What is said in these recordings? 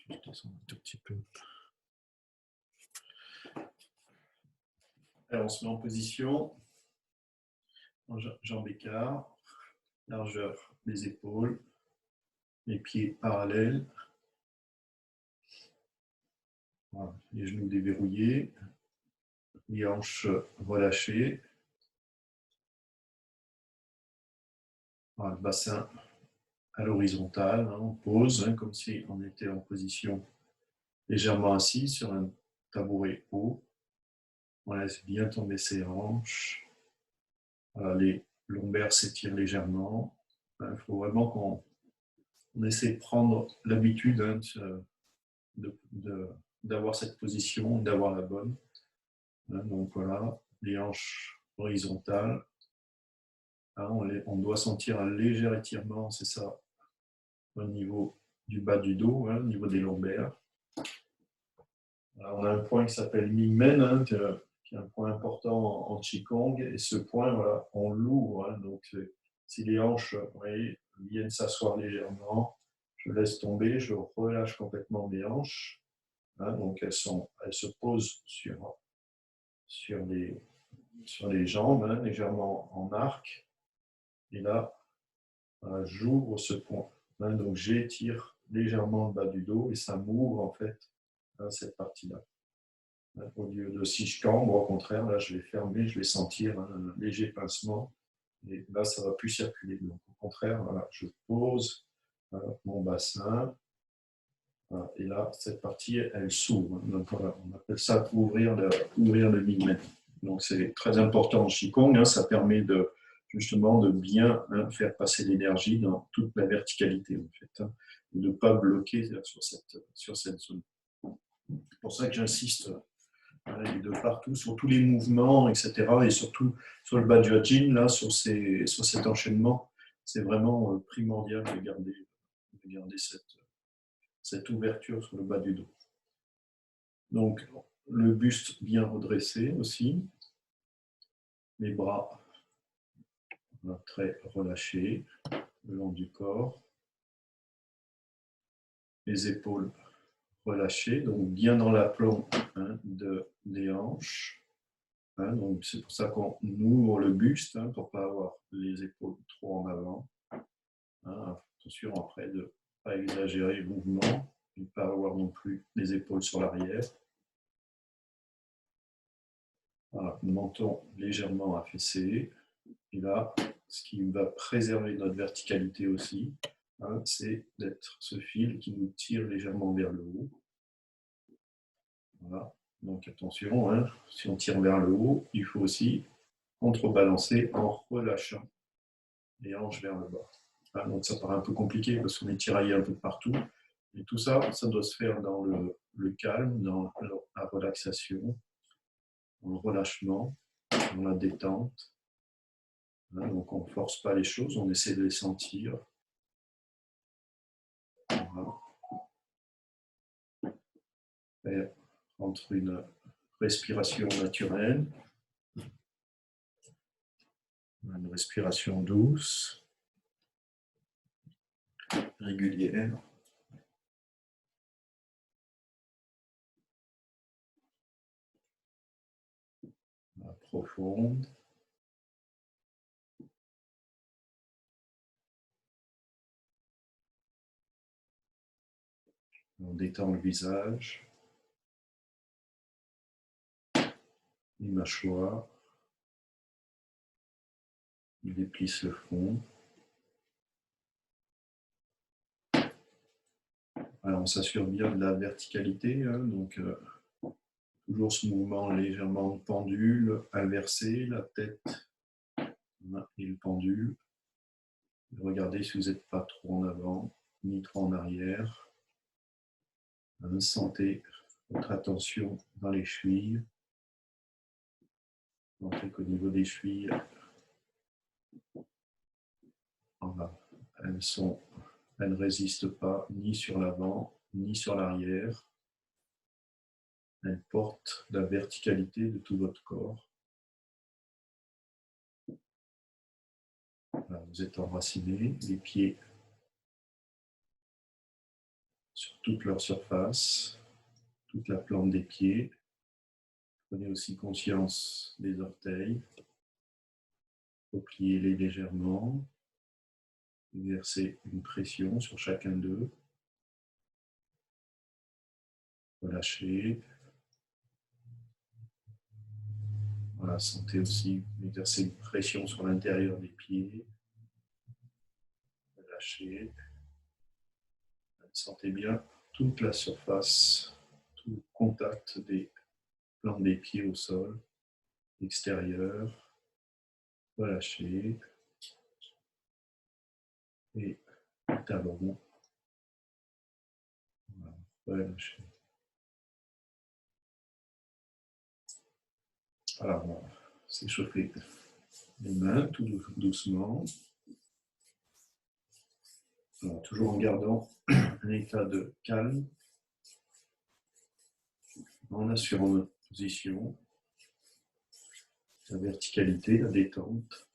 Je descends un tout petit peu. Alors, on se met en position, en jambes écart, largeur des épaules, les pieds parallèles, voilà, les genoux déverrouillés, les hanches relâchées, voilà, le bassin à l'horizontale, hein, on pose, hein, comme si on était en position légèrement assis sur un tabouret haut. On laisse bien tomber ses hanches. Voilà, les lombaires s'étirent légèrement. Il faut vraiment qu'on essaie de prendre l'habitude, hein, d'avoir cette position, d'avoir la bonne. Hein, donc voilà, les hanches horizontales. Hein, on doit sentir un léger étirement, c'est ça, au niveau du bas du dos, hein, au niveau des lombaires. Alors, on a un point qui s'appelle Mingmen, hein, qui est un point important en Qigong, et ce point, voilà, on l'ouvre. Hein, donc, si les hanches, vous voyez, viennent s'asseoir légèrement, je laisse tomber, je relâche complètement mes hanches. Hein, donc, elles se posent sur les jambes, hein, légèrement en arc. Et là, j'ouvre ce point. Hein, donc, j'étire légèrement le bas du dos et ça m'ouvre en fait, hein, cette partie-là. Au lieu de si je cambre, au contraire, là, je vais fermer, je vais sentir un léger pincement et là, ça ne va plus circuler. Donc, au contraire, voilà, je pose mon bassin et là, cette partie, elle s'ouvre. Donc, voilà, on appelle ça ouvrir le ligament. Donc, c'est très important en Qigong. Hein, ça permet justement de bien, hein, faire passer l'énergie dans toute la verticalité, en fait, hein, et de ne pas bloquer sur cette zone. C'est pour ça que j'insiste, de partout, sur tous les mouvements, etc. Et surtout sur le Bajrayana, là, sur cet enchaînement, c'est vraiment primordial de garder cette ouverture sur le bas du dos. Donc, le buste bien redressé aussi, les bras très relâchés le long du corps, les épaules relâchées, donc bien dans l'aplomb, hein, des hanches. Hein, donc c'est pour ça qu'on ouvre le buste, hein, pour ne pas avoir les épaules trop en avant. Hein, attention après de ne pas exagérer le mouvement, et ne pas avoir non plus les épaules sur l'arrière. Voilà, le menton légèrement affaissé. Et là, ce qui va préserver notre verticalité aussi, hein, c'est d'être ce fil qui nous tire légèrement vers le haut. Voilà. Donc attention, hein, si on tire vers le haut, il faut aussi contrebalancer en relâchant les hanches vers le bas. Hein, donc ça paraît un peu compliqué parce qu'on est tiraillé un peu de partout. Et tout ça, ça doit se faire dans le calme, dans la relaxation, dans le relâchement, dans la détente. Hein, donc on ne force pas les choses, on essaie de les sentir. Voilà. Et entre une respiration naturelle, une respiration douce, régulière, profonde. On détend le visage, les mâchoires, on déplisse le front. Alors on s'assure bien de la verticalité, hein, donc toujours ce mouvement légèrement de pendule, inversé, la tête et le pendule. Regardez si vous n'êtes pas trop en avant, ni trop en arrière. Sentez votre attention dans les chevilles. Sentez qu'au niveau des chevilles, elles ne résistent pas ni sur l'avant, ni sur l'arrière. Elles portent la verticalité de tout votre corps. Voilà, vous êtes enraciné, les pieds sur toute leur surface, toute la plante des pieds. Prenez aussi conscience des orteils. Repliez-les légèrement. Exercez une pression sur chacun d'eux. Relâchez. Voilà, sentez aussi exercer une pression sur l'intérieur des pieds. Relâchez. Sentez bien toute la surface, tout le contact des plantes des pieds au sol, extérieur. Relâchez. Et talons. Voilà, relâchez. Alors, on va s'échauffer les mains tout doucement. Alors, toujours en gardant un état de calme, en assurant notre position, la verticalité, la détente.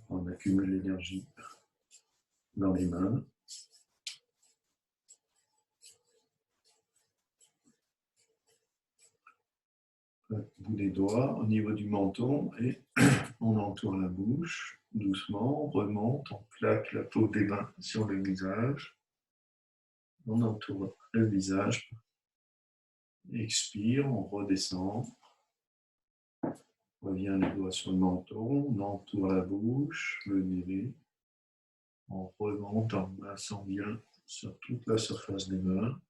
On accumule l'énergie dans les mains. Le bout des doigts au niveau du menton et on entoure la bouche doucement, on remonte, on plaque la peau des mains sur le visage, on entoure le visage, expire, on redescend, on revient les doigts sur le menton, on entoure la bouche, le nez, on remonte en massant bien sur toute la surface des mains.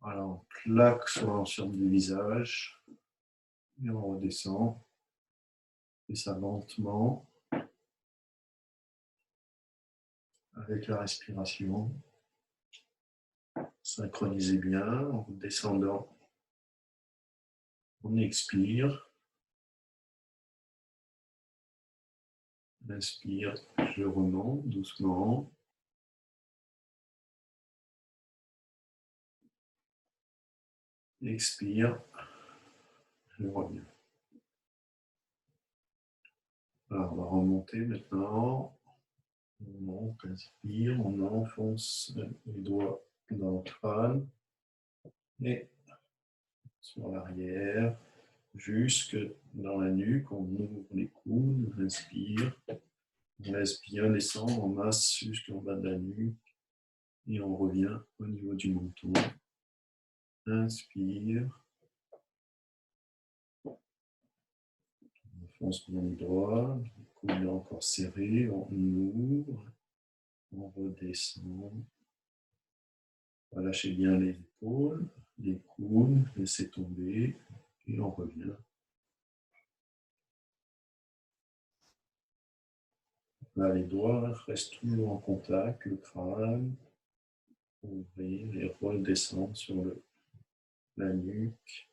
Voilà, on plaque sur l'ensemble du visage et on redescend. Et ça lentement avec la respiration. Synchronisez bien en descendant. On expire. Inspire, je remonte doucement. Expire, je reviens. Alors, on va remonter maintenant. On monte, inspire, on enfonce les doigts dans le crâne et sur l'arrière, jusque dans la nuque. On ouvre les coudes, on inspire, on laisse bien descendre en masse jusqu'en bas de la nuque et on revient au niveau du menton. Inspire. On enfonce bien les doigts, le coude est encore serré, on ouvre, on redescend. Relâchez bien les épaules, les coudes, laissez tomber et on revient. Là, les doigts restent toujours en contact, le crâne, ouvrir et redescendre sur la nuque.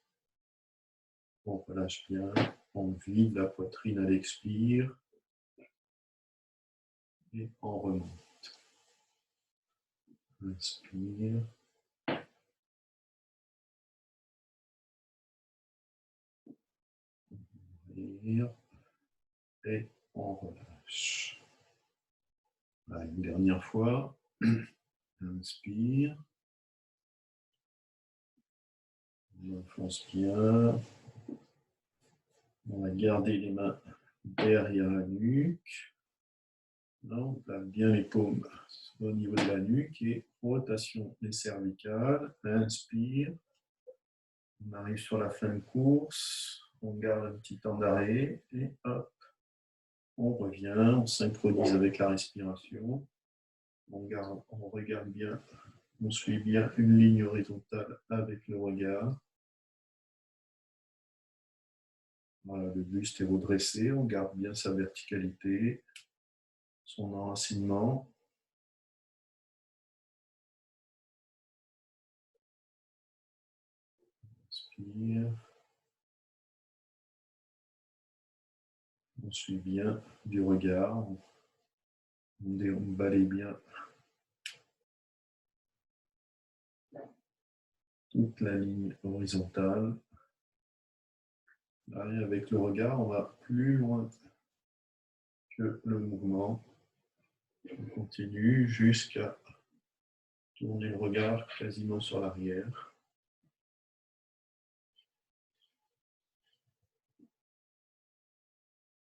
On relâche bien, on vide la poitrine à l'expire et on remonte. Inspire. Ouvrir et on relâche. Voilà, une dernière fois. Inspire. On enfonce bien. On va garder les mains derrière la nuque. Là, on place bien les paumes au niveau de la nuque et rotation des cervicales. Inspire. On arrive sur la fin de course. On garde un petit temps d'arrêt et hop, on revient. On synchronise avec la respiration. On regarde bien. On suit bien une ligne horizontale avec le regard. Voilà, le buste est redressé, on garde bien sa verticalité, son enracinement. Inspire. On suit bien du regard. On balaye bien toute la ligne horizontale. Là, avec le regard, on va plus loin que le mouvement. On continue jusqu'à tourner le regard quasiment sur l'arrière.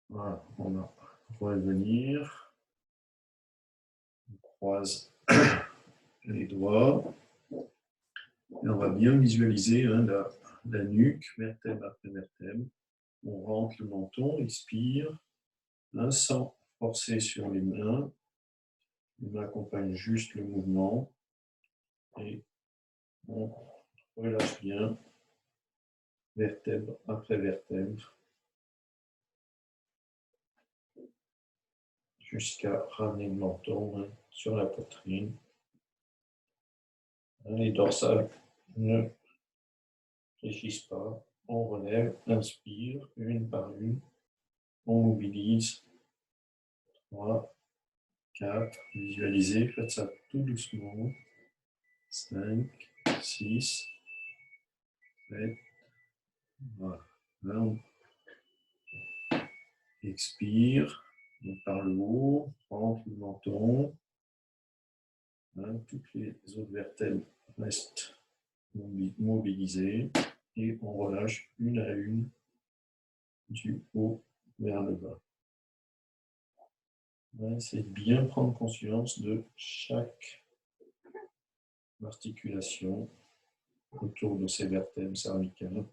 Voilà, on va revenir. On croise les doigts. Et on va bien visualiser la nuque, vertèbre après vertèbre. On rentre le menton, expire, sans forcer sur les mains. Les mains accompagnent juste le mouvement. Et on relâche bien, vertèbre après vertèbre, jusqu'à ramener le menton sur la poitrine. Les dorsales ne fléchissent pas. On relève, inspire, une par une. On mobilise. 3, 4, visualisez, faites ça tout doucement. 5, 6, 7, voilà. Là, on expire, par le haut, rentre le menton. Toutes les autres vertèbres restent mobilisées et on relâche une à une du haut vers le bas. C'est bien prendre conscience de chaque articulation autour de ces vertèbres cervicales.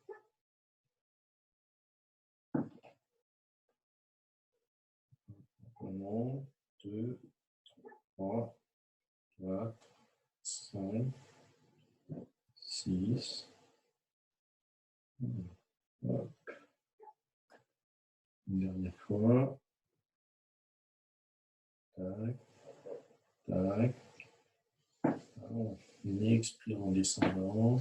On 2, 3, 4, 5, 6. Hop. Une dernière fois. Tac, tac. On expire en descendant.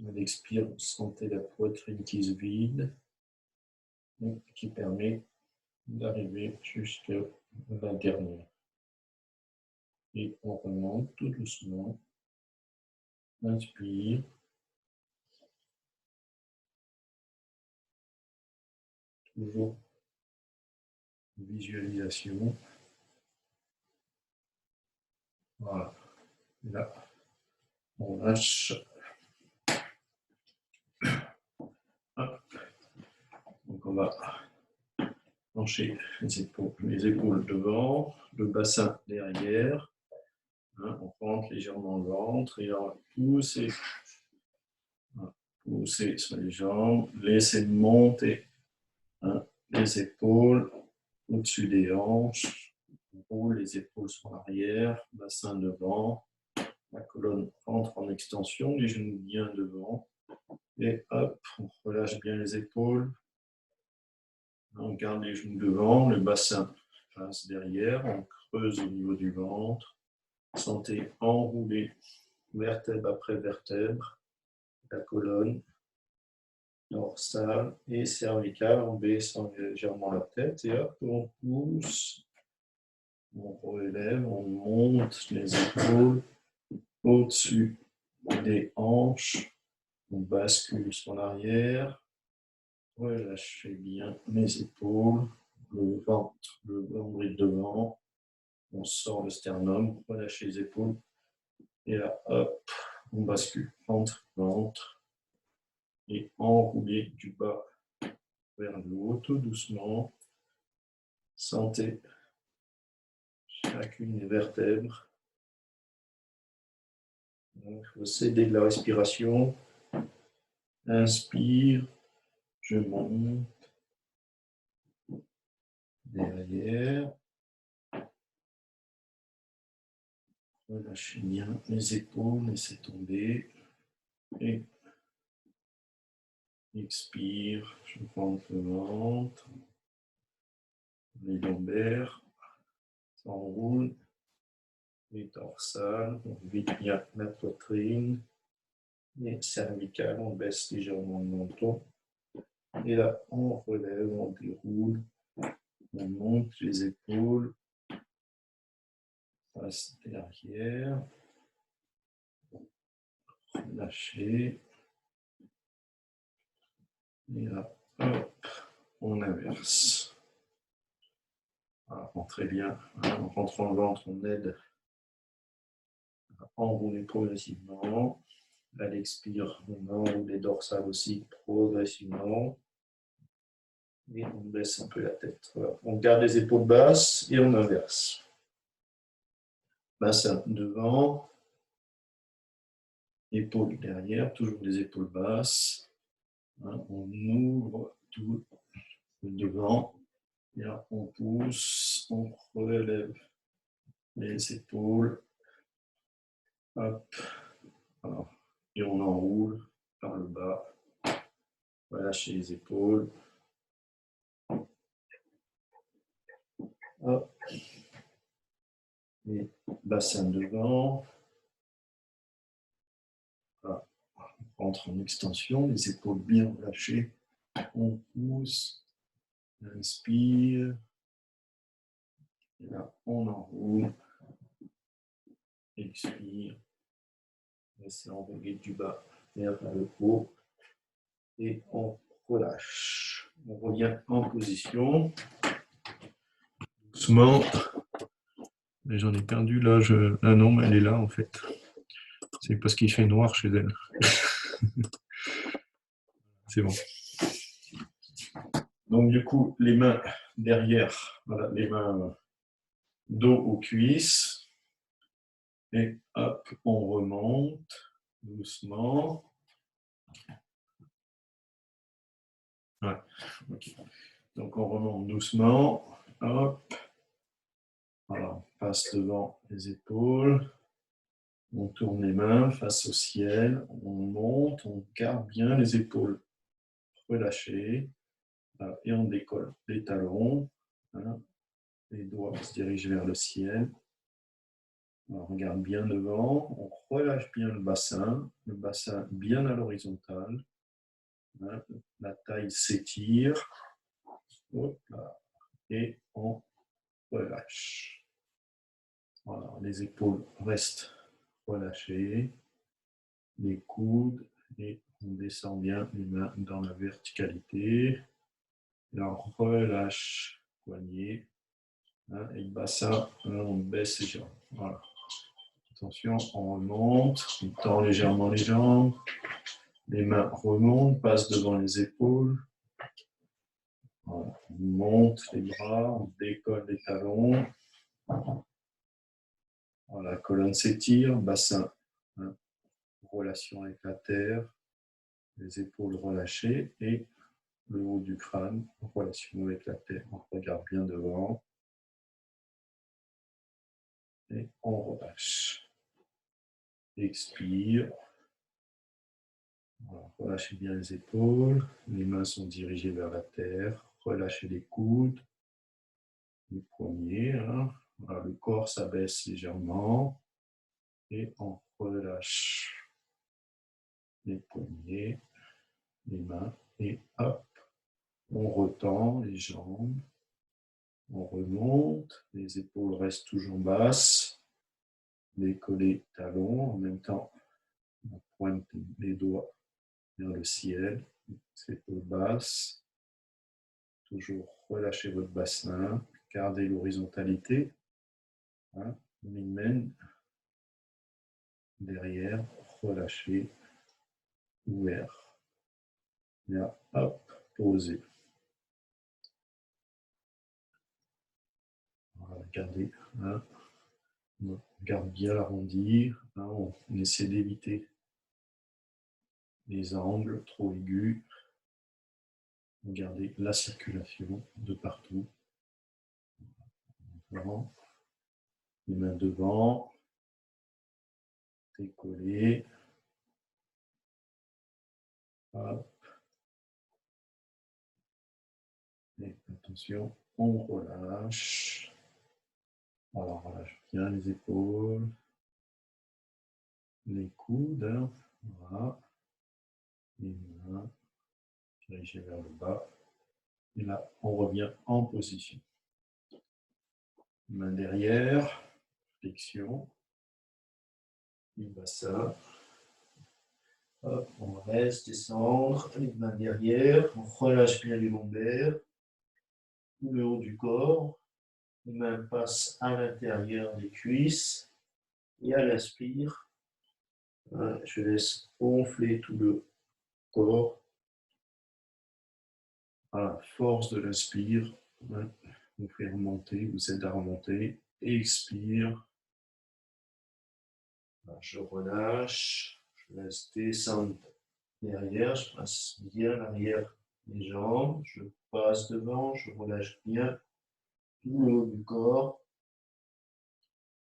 On expire, sentez la poitrine qui se vide, qui permet d'arriver jusqu'à la dernière. Et on remonte tout doucement. Inspire. Toujours visualisation. Voilà. Là, on lâche. Hop. Donc on va pencher les épaules devant, le bassin derrière. On rentre légèrement le ventre et on va pousser sur les jambes, laisser monter les épaules au-dessus des hanches, on roule les épaules sur l'arrière, bassin devant, la colonne rentre en extension, les genoux bien devant, et hop, on relâche bien les épaules, on garde les genoux devant, le bassin passe derrière, on creuse au niveau du ventre, sentez enrouler vertèbre après vertèbre, la colonne dorsale et cervicale, on baissant légèrement la tête et hop, on pousse, on relève, on monte les épaules au-dessus des hanches, on bascule sur l'arrière, relâchez bien les épaules, le ventre, le nombril devant, on sort le sternum, relâchez les épaules et là, hop, on bascule, ventre, et enrouler du bas vers le haut, tout doucement. Sentez chacune des vertèbres. Donc, il faut s'aider de la respiration. Inspire, je monte. Derrière. Relâchez bien les épaules, laissez tomber. Et expire, je monte le ventre. Les lombaires s'enroulent. Les dorsales, on vide bien la poitrine. Les cervicales, on baisse légèrement le menton. Et là, on relève, on déroule, on monte les épaules, passe derrière, relâchez. Et là, hop, on inverse. rentrer bien. En rentrant le ventre, on aide à enrouler progressivement. À l'expire, on enroule les dorsales aussi progressivement. Et on baisse un peu la tête. Voilà. On garde les épaules basses et on inverse. Bassin devant, épaules derrière, toujours les épaules basses. On ouvre tout devant. Et là, on pousse, on relève les épaules. Hop. Voilà. Et on enroule par le bas. On va lâcher les épaules. Hop. Et bassin devant. Voilà. On rentre en extension, les épaules bien relâchées. On pousse. Inspire. Et là, on enroule. Expire. Laissez enrouler du bas vers le haut. Et on relâche. On revient en position. Doucement. J'en ai perdu là. Ah non, mais elle est là en fait. C'est parce qu'il fait noir chez elle. C'est bon. Donc du coup, les mains derrière, voilà, les mains dos aux cuisses. Et hop, on remonte doucement. Ouais, okay. Donc on remonte doucement. Hop. Voilà, on passe devant les épaules. On tourne les mains face au ciel. On monte, on garde bien les épaules relâchées. Et on décolle les talons. Voilà. Les doigts se dirigent vers le ciel. On regarde bien devant, on relâche bien le bassin bien à l'horizontale. La taille s'étire. Et on relâche. Voilà, les épaules restent relâchées, les coudes, et on descend bien les mains dans la verticalité. Et on relâche le poignet. Et le bassin, on baisse les jambes. Voilà. Attention, on remonte, on tend légèrement les jambes, les mains remontent, passent devant les épaules. Voilà. On monte les bras, on décolle les talons. Voilà, la colonne s'étire, bassin, relation avec la terre, les épaules relâchées et le haut du crâne en relation avec la terre. On regarde bien devant et on relâche. Expire. Voilà, relâchez bien les épaules, les mains sont dirigées vers la terre, relâchez les coudes, les poignets, voilà, le corps s'abaisse légèrement et on relâche les poignets, les mains et hop, on retend les jambes, on remonte, les épaules restent toujours basses, décoller talons, en même temps on pointe les doigts vers le ciel, épaules basses. Toujours relâchez votre bassin, gardez l'horizontalité. On y mène derrière, relâchez, ouvert. Là, hop, posez. Voilà, gardez. On garde bien l'arrondir. On essaie d'éviter les angles trop aigus. Gardez la circulation de partout. Devant. Les mains devant. Décollez. Hop. Et attention, on relâche. Alors, on relâche bien les épaules, les coudes. Voilà. Les mains dirigées vers le bas. Et là, on revient en position. Main derrière, flexion, le bassin. Hop, on reste, descendre, les mains derrière, on relâche bien les lombaires, le haut du corps. Les mains passent à l'intérieur des cuisses. Et à l'inspire, je laisse gonfler tout le corps. À la force de l'inspire, vous fait remonter, vous aide à remonter. Expire. Je relâche, je laisse descendre derrière, je passe bien l'arrière des jambes, je passe devant, je relâche bien tout le haut du corps,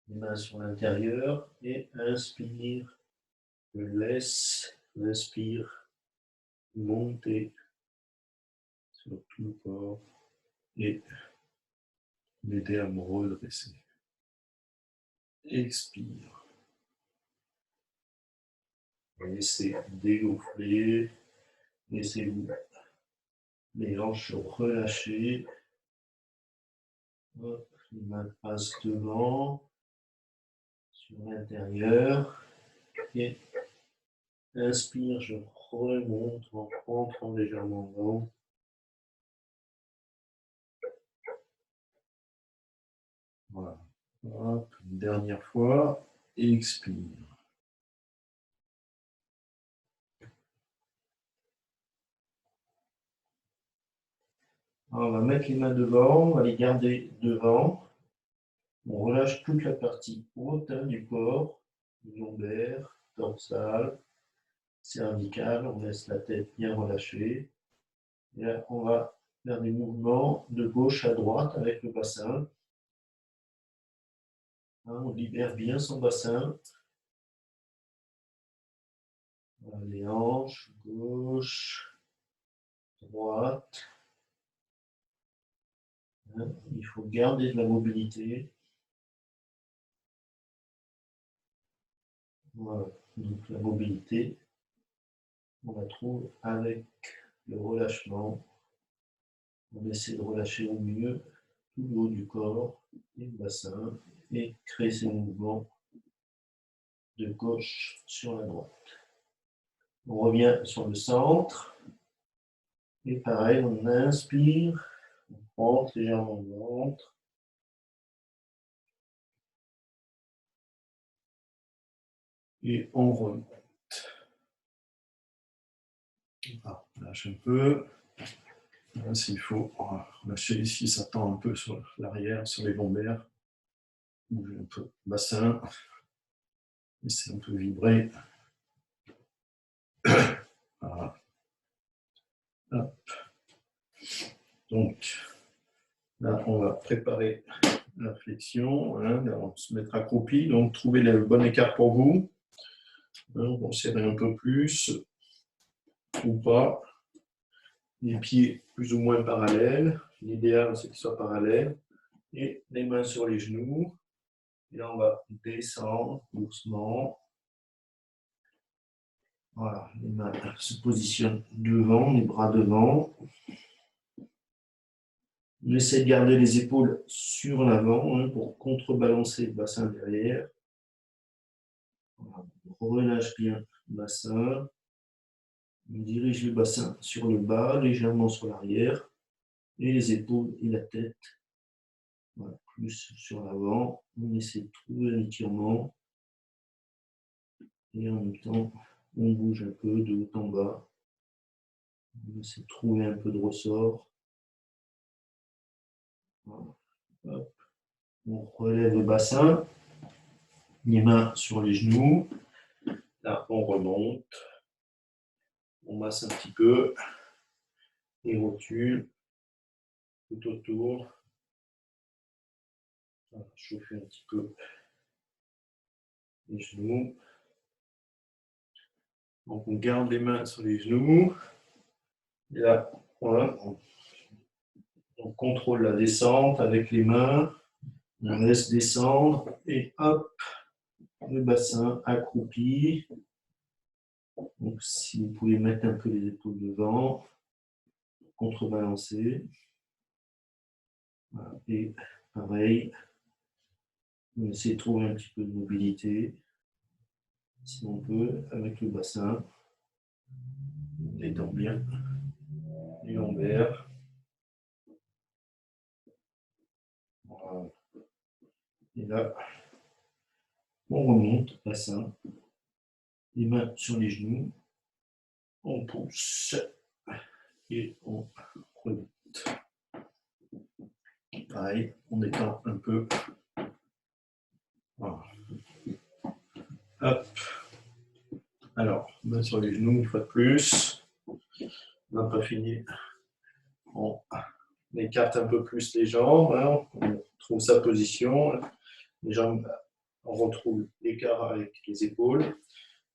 les mains sur l'intérieur et inspire, je laisse l'inspire monter sur tout le corps et m'aider à me redresser. Expire. Laissez dégonfler, laissez les hanches relâchées. Hop, les mains passent devant, sur l'intérieur. Et inspire, je remonte en rentrant légèrement dedans. Voilà. Hop, une dernière fois. Expire. Alors, on va mettre les mains devant, on va les garder devant. On relâche toute la partie haute du corps, lombaire, dorsale, cervicale. On laisse la tête bien relâchée. Et là, on va faire des mouvements de gauche à droite avec le bassin. On libère bien son bassin. Les hanches, gauche, droite. Il faut garder de la mobilité. Voilà. Donc la mobilité, on la trouve avec le relâchement. On essaie de relâcher au mieux tout le haut du corps et le bassin et créer ces mouvements de gauche sur la droite. On revient sur le centre et pareil, on inspire, on rentre légèrement le ventre. Et on remonte. Ah, on lâche un peu. S'il faut lâcher ici, ça tend un peu sur l'arrière, sur les lombaires. Bouger un peu le bassin. Laissez un peu vibrer. Voilà. Hop. Donc, là, on va préparer la flexion. Hein. On va se mettre accroupi. Donc, trouvez le bon écart pour vous. Hein, on va serrer un peu plus ou pas. Les pieds plus ou moins parallèles. L'idéal, c'est qu'ils soient parallèles. Et les mains sur les genoux. Et là, on va descendre doucement. Voilà, les mains se positionnent devant, les bras devant. On essaie de garder les épaules sur l'avant pour contrebalancer le bassin derrière. Voilà, on relâche bien le bassin. On dirige le bassin sur le bas, légèrement sur l'arrière. Et les épaules et la tête, voilà, plus sur l'avant. On essaie de trouver un étirement. Et en même temps, on bouge un peu de haut en bas. On essaie de trouver un peu de ressort. Voilà. Hop. On relève le bassin, les mains sur les genoux. Là, on remonte. On masse un petit peu les rotules tout autour. On va chauffer un petit peu les genoux. Donc, on garde les mains sur les genoux. Et là, voilà, on contrôle la descente avec les mains. On laisse descendre et hop, le bassin accroupi. Donc, si vous pouvez mettre un peu les épaules devant, contrebalancer. Voilà. Et pareil, on essaie de trouver un petit peu de mobilité, si on peut, avec le bassin. On détend bien les lombaires. Voilà. Et là, on remonte, bassin, les mains sur les genoux, on pousse et on remonte. Pareil, on étend un peu. Voilà. Hop. Alors, main sur les genoux une fois de plus. On n'a pas fini. On écarte un peu plus les jambes. Hein. On trouve sa position. Les jambes, on retrouve l'écart avec les épaules.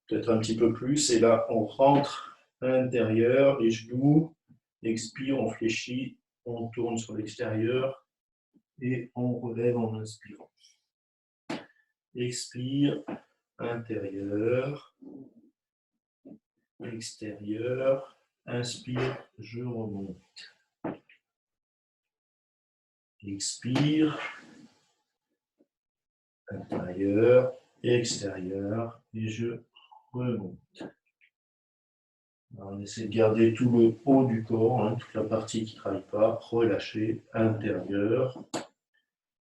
Peut-être un petit peu plus. Et là, on rentre à l'intérieur, les genoux. Expire, on fléchit. On tourne sur l'extérieur. Et on relève en inspirant. Expire, intérieur, extérieur, inspire, je remonte. Expire, intérieur, extérieur, et je remonte. Alors, on essaie de garder tout le haut du corps, hein, toute la partie qui ne travaille pas, relâcher, intérieur,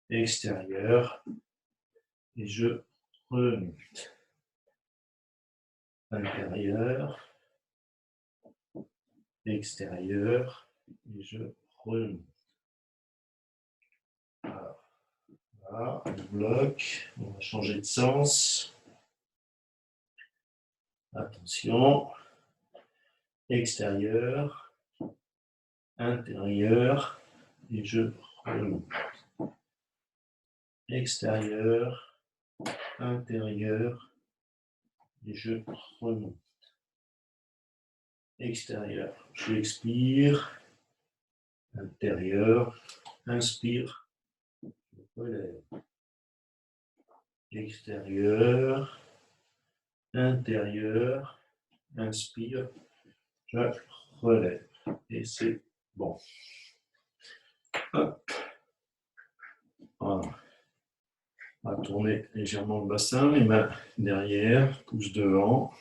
extérieur, et je remonte. Intérieur, extérieur, et je remonte. Voilà, on bloque, on va changer de sens. Attention, extérieur, intérieur, et je remonte. Extérieur, intérieur, et je remonte. Extérieur, je expire, intérieur, inspire, je relève. Extérieur, intérieur, inspire, je relève. Et c'est bon. Hop. Voilà. On va tourner légèrement le bassin, les mains derrière, pouces devant.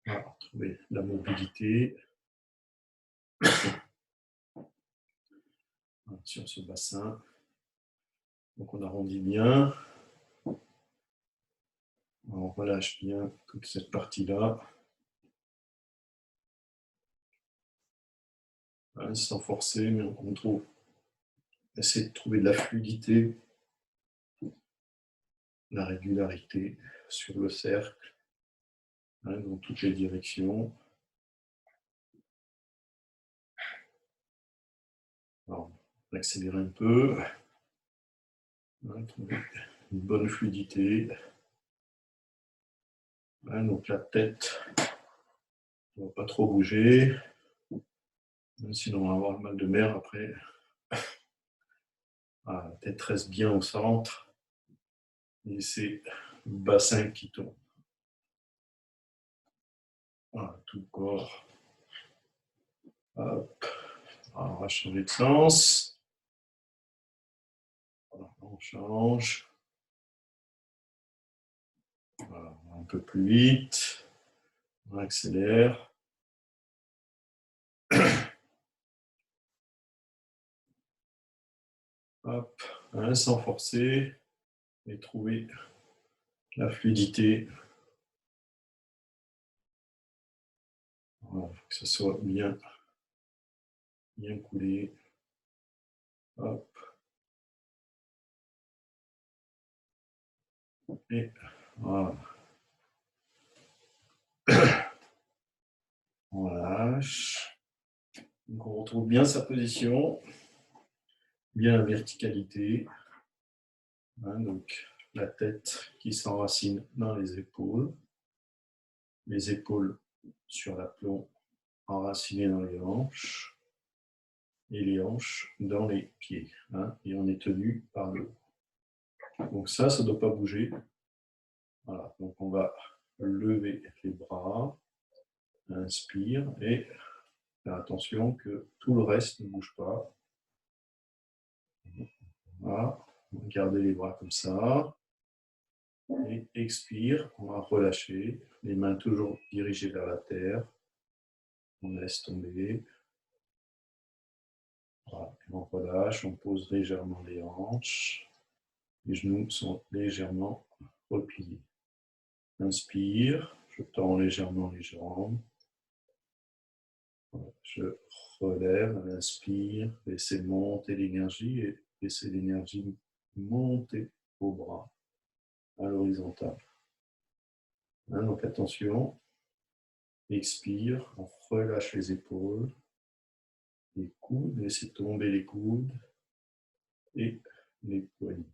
On va retrouver la mobilité sur ce bassin. Donc on arrondit bien. On relâche bien toute cette partie-là. Sans forcer, mais on essaie de trouver de la fluidité, la régularité sur le cercle, dans toutes les directions. Alors, on va accélérer un peu, trouver une bonne fluidité. Donc la tête ne va pas trop bouger, sinon on va avoir le mal de mer après. La tête reste bien au centre et c'est le bassin qui tourne. Voilà, tout le corps. Hop. Alors, on va changer de sens. Voilà, on change. Voilà, un peu plus vite. On accélère. Hop, sans forcer et trouver la fluidité. Voilà, il faut que ça soit bien coulé. Hop. Et voilà. On lâche. Donc on retrouve bien sa position, bien la verticalité. Donc la tête qui s'enracine dans les épaules sur l'aplomb enracinées dans les hanches, et les hanches dans les pieds. Et on est tenu par le haut. Donc ça ne doit pas bouger. Voilà, donc on va lever les bras, inspire, et faire attention que tout le reste ne bouge pas. Voilà, gardez les bras comme ça. Et expire, on va relâcher, les mains toujours dirigées vers la terre. On laisse tomber. Voilà. On relâche, on pose légèrement les hanches. Les genoux sont légèrement repliés. Inspire, je tends légèrement les jambes. Voilà. Je relève, inspire, laissez monter l'énergie et laissez l'énergie monter au bras, à l'horizontale. Donc attention, expire, on relâche les épaules, les coudes, laissez tomber les coudes et les poignets.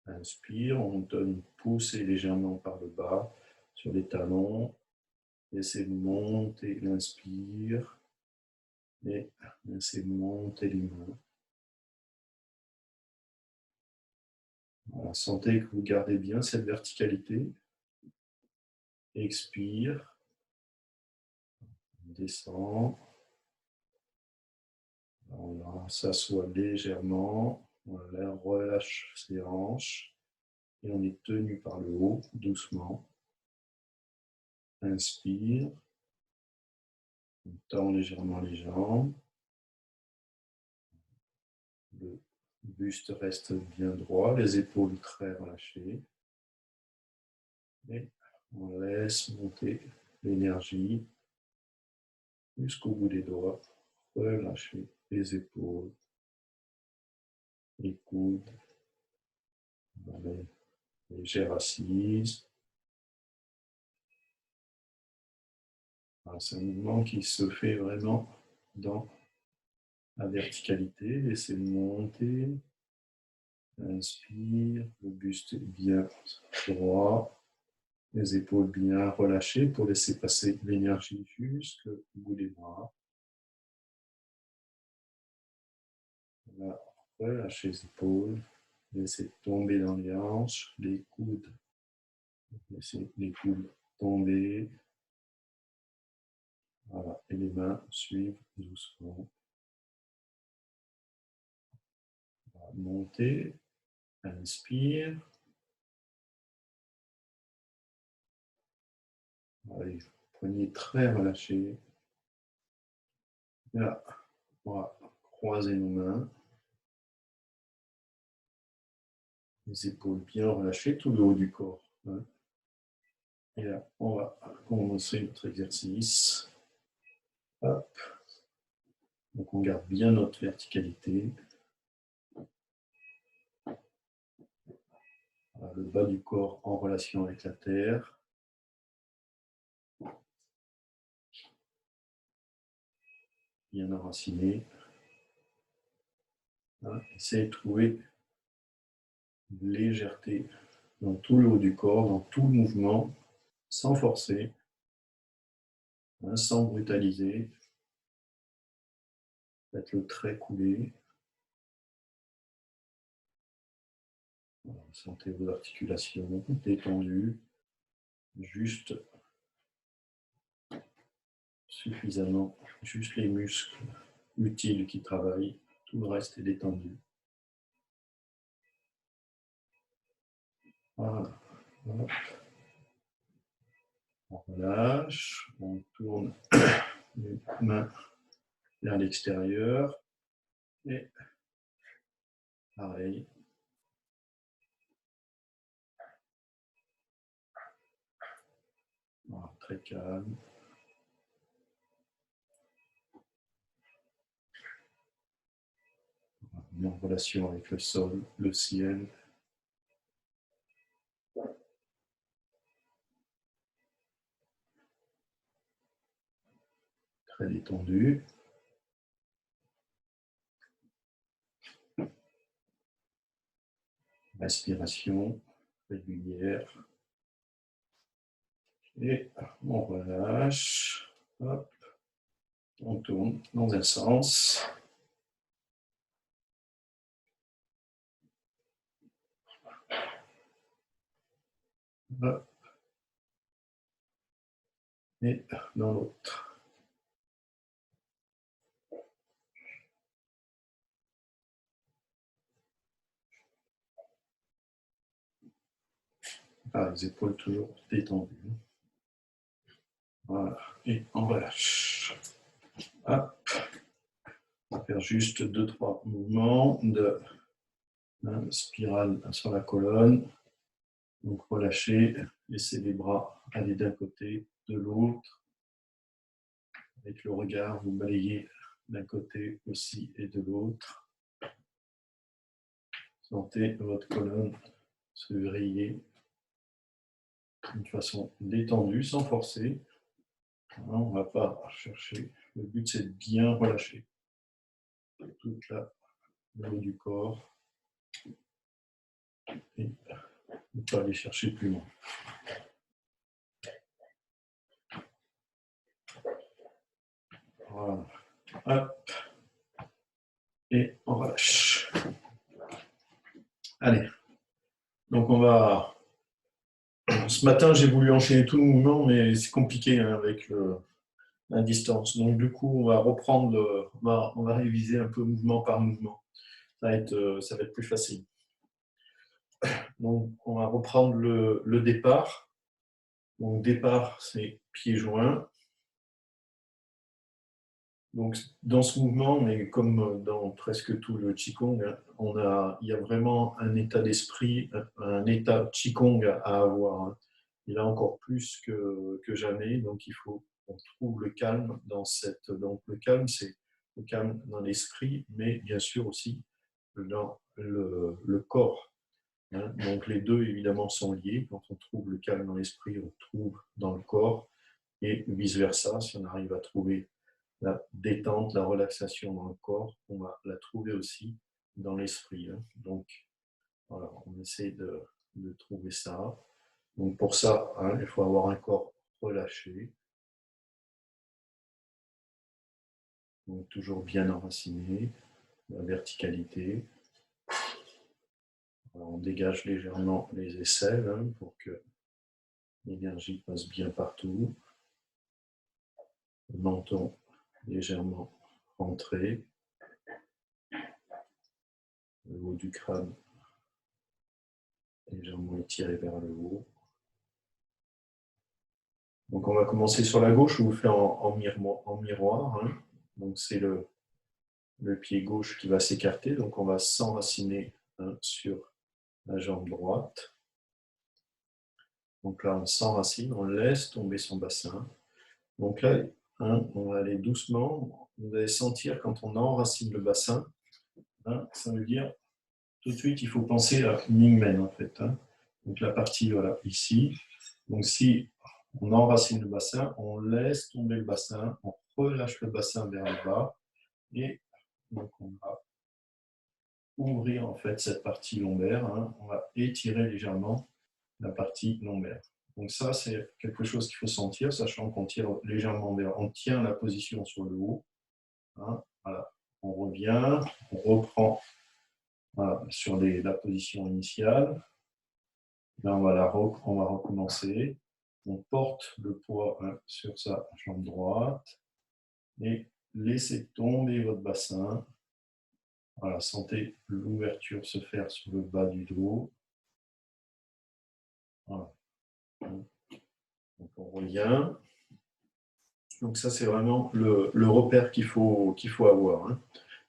Inspire, on donne pousser légèrement par le bas sur les talons. Laissez monter l'inspire et laissez monter les mains. Voilà, sentez que vous gardez bien cette verticalité. Expire, descend. On s'assoit légèrement. On relâche ses hanches et on est tenu par le haut doucement. Inspire, on tend légèrement les jambes. Le buste reste bien droit, les épaules très relâchées. Et on laisse monter l'énergie jusqu'au bout des doigts. Relâchez les épaules, les coudes, légère assise. C'est un mouvement qui se fait vraiment dans la verticalité. Laissez monter. Inspire, le buste bien droit, les épaules bien relâchées pour laisser passer l'énergie jusqu'au bout des bras. Voilà. Relâchez les épaules, laissez tomber dans les hanches, les coudes. Laissez les coudes tomber. Voilà. Et les mains suivent doucement. Voilà. Montez. Inspire. Voilà. Poignets très relâchés. Là, on va croiser nos mains. Les épaules bien relâchées, tout le haut du corps. Et là, on va commencer notre exercice. Hop. Donc, on garde bien notre verticalité. Voilà, le bas du corps en relation avec la terre. Bien enraciné. Essayez de trouver une légèreté dans tout le haut du corps, dans tout le mouvement, sans forcer, sans brutaliser. Faites le trait couler. Voilà, sentez vos articulations détendues, juste suffisamment, juste les muscles utiles qui travaillent, tout le reste est détendu. Voilà. Hop. On relâche, on tourne les mains vers l'extérieur et pareil. Voilà, très calme. On est en relation avec le sol, le ciel. Très détendu. Respiration régulière. Et on relâche. Hop. On tourne dans un sens. Hop. Et dans l'autre. Les épaules toujours détendues. Voilà, et on relâche. Hop. On va faire juste 2-3 mouvements de spirale sur la colonne. Donc relâchez, laissez les bras aller d'un côté, de l'autre. Avec le regard, vous balayez d'un côté aussi et de l'autre. Sentez votre colonne se vriller d'une façon détendue, sans forcer. On ne va pas chercher. Le but, c'est de bien relâcher toute le haut du corps et ne pas aller chercher plus loin. Voilà. Hop. Et on relâche. Allez. Donc on va... Ce matin, j'ai voulu enchaîner tout le mouvement, mais c'est compliqué avec la distance. Donc du coup, on va reprendre, on va réviser un peu mouvement par mouvement. Ça va être plus facile. Donc on va reprendre le départ. Donc départ, c'est pieds joints. Donc dans ce mouvement, mais comme dans presque tout le Qigong, il y a vraiment un état d'esprit, un état Qigong à avoir. Il a encore plus que jamais, donc il faut qu'on trouve le calme dans cette. Donc le calme, c'est le calme dans l'esprit, mais bien sûr aussi dans le corps. Donc les deux évidemment sont liés. Quand on trouve le calme dans l'esprit, on le trouve dans le corps, et vice versa. Si on arrive à trouver la détente, la relaxation dans le corps, on va la trouver aussi dans l'esprit. Donc voilà, on essaie de trouver ça. Donc pour ça, il faut avoir un corps relâché, donc toujours bien enraciné, la verticalité. Alors, on dégage légèrement les aisselles pour que l'énergie passe bien partout. Le menton légèrement rentré, le haut du crâne légèrement étiré vers le haut. Donc on va commencer sur la gauche, je vous fais en miroir. Donc c'est le pied gauche qui va s'écarter, donc on va s'enraciner sur la jambe droite. Donc là on s'enracine, on laisse tomber son bassin. Donc là on va aller doucement, vous allez sentir quand on enracine le bassin, ça veut dire tout de suite il faut penser à Mingmen en fait. Donc la partie voilà ici. Donc si on enracine le bassin, on laisse tomber le bassin, on relâche le bassin vers le bas et donc on va ouvrir en fait cette partie lombaire. On va étirer légèrement la partie lombaire. Donc ça, c'est quelque chose qu'il faut sentir, sachant qu'on tire légèrement vers, on tient la position sur le haut. Voilà. On revient, on reprend sur la position initiale. Là, on va recommencer. On porte le poids sur sa jambe droite et laissez tomber votre bassin. Voilà, sentez l'ouverture se faire sur le bas du dos. Voilà. Donc on revient. Donc ça, c'est vraiment le repère qu'il faut avoir.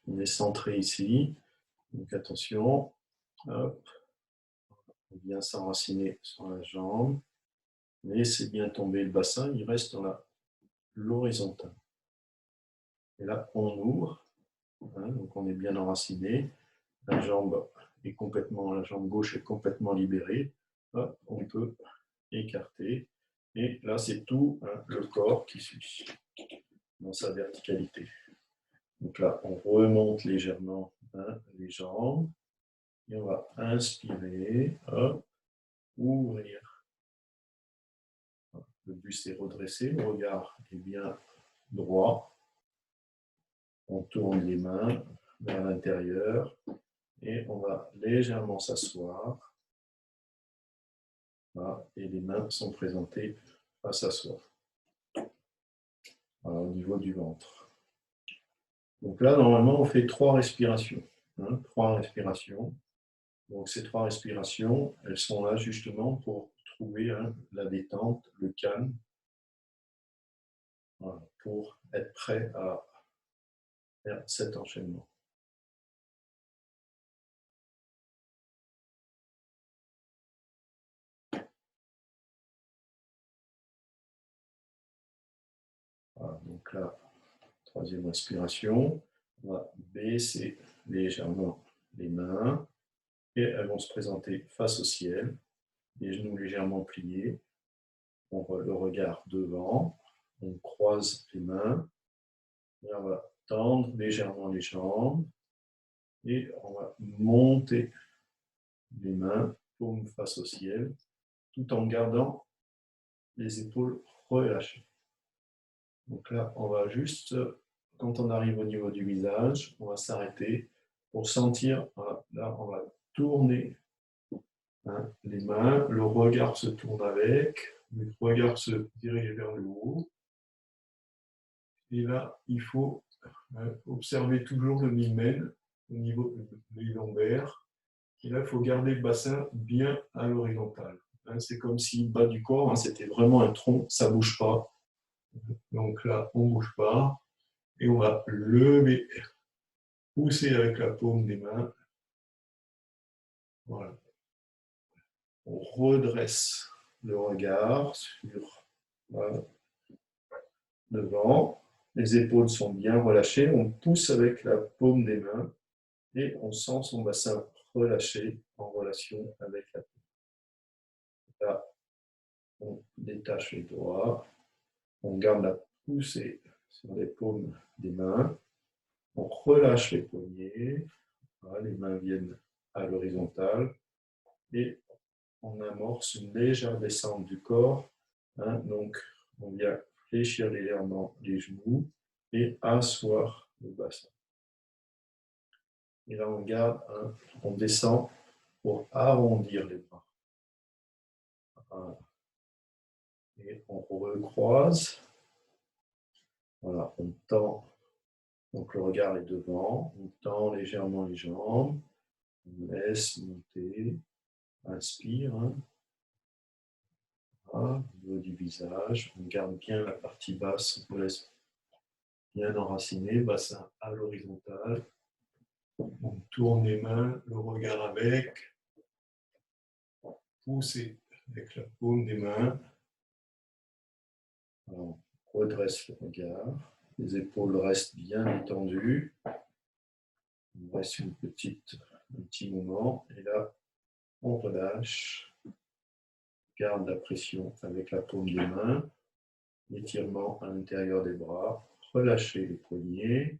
On est centré ici. Donc attention. Hop. On vient s'enraciner sur la jambe. Laissez bien tomber le bassin. Il reste dans l'horizontale. Et là, on ouvre. Donc on est bien enraciné. La jambe gauche est complètement libérée. Hop, on peut écarter. Et là, c'est tout le corps qui suit dans sa verticalité. Donc là, on remonte légèrement les jambes. Et on va inspirer, hop, ouvrir. Le buste est redressé, le regard est bien droit. On tourne les mains vers l'intérieur et on va légèrement s'asseoir. Voilà, et les mains sont présentées face à soi, voilà, au niveau du ventre. Donc là, normalement, on fait 3 respirations. 3 respirations. Donc ces 3 respirations, elles sont là justement pour trouver la détente, le calme. Voilà, pour être prêt à faire cet enchaînement. Voilà, donc là, troisième respiration, on va baisser légèrement les mains et elles vont se présenter face au ciel, les genoux légèrement pliés, on voit le regard devant, on croise les mains et on va tendre légèrement les jambes et on va monter les mains, paume face au ciel, tout en gardant les épaules relâchées. Donc là, on va juste, quand on arrive au niveau du visage, on va s'arrêter pour sentir, voilà, là, on va tourner les mains, le regard se tourne avec, le regard se dirige vers le haut. Et là, il faut observer toujours le milmène au niveau des lombaires. Et là, il faut garder le bassin bien à l'horizontale. C'est comme si le bas du corps, c'était vraiment un tronc, ça ne bouge pas. Donc là, on ne bouge pas. Et on va lever, pousser avec la paume des mains. Voilà. On redresse le regard sur devant. Les épaules sont bien relâchées. On pousse avec la paume des mains et on sent son bassin relâché en relation avec la paume. Là, on détache les doigts. On garde la poussée sur les paumes des mains. On relâche les poignets. Voilà, les mains viennent à l'horizontale. Et on amorce une légère descente du corps. Donc, on vient fléchir légèrement les genoux et asseoir le bassin. Et là, on garde, on descend pour arrondir les bras. Et on recroise. Voilà, on tend. Donc, le regard est devant. On tend légèrement les jambes. On laisse monter. Inspire. Voilà, au niveau du visage. On garde bien la partie basse. On laisse bien enraciné, bassin à l'horizontale. On tourne les mains, le regard avec. Poussez avec la paume des mains. Alors, on redresse le regard. Les épaules restent bien détendues. On reste un petit moment. Et là, on relâche. Garde la pression avec la paume des mains. Étirement à l'intérieur des bras. Relâchez les poignets.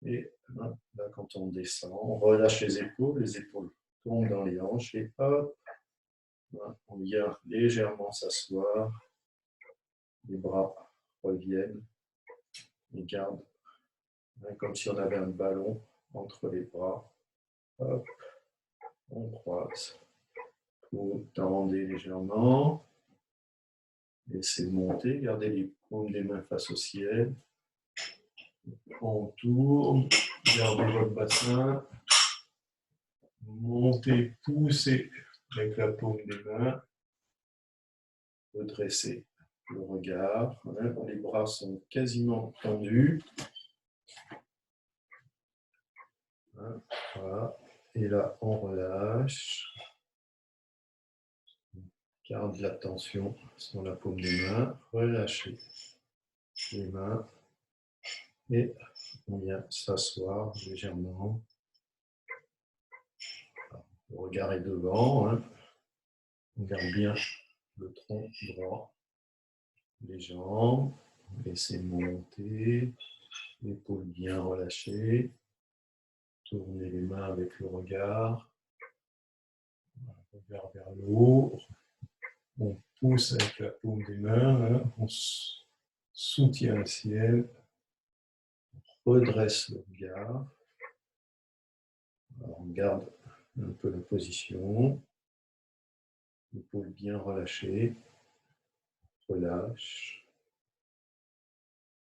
Et là, quand on descend, on relâche les épaules tombent dans les hanches et hop, on vient légèrement s'asseoir, les bras reviennent et garde comme si on avait un ballon entre les bras. Hop, on croise. Vous tendez légèrement, laissez monter, gardez les paumes des mains face au ciel. On tourne, gardez votre bassin. Montez, poussez avec la paume des mains. Redressez le regard. Les bras sont quasiment tendus. Voilà. Et là, on relâche. Garde la tension sur la paume des mains. Relâchez les mains. Et on vient s'asseoir légèrement. Le regard est devant. On garde bien le tronc droit. Les jambes. Laissez monter. L'épaule bien relâchée. Tournez les mains avec le regard. Regard vers le haut. On pousse avec la paume des mains. On soutient le ciel. On redresse le regard. Alors on garde un peu la position. L'épaule bien relâchée. Relâche.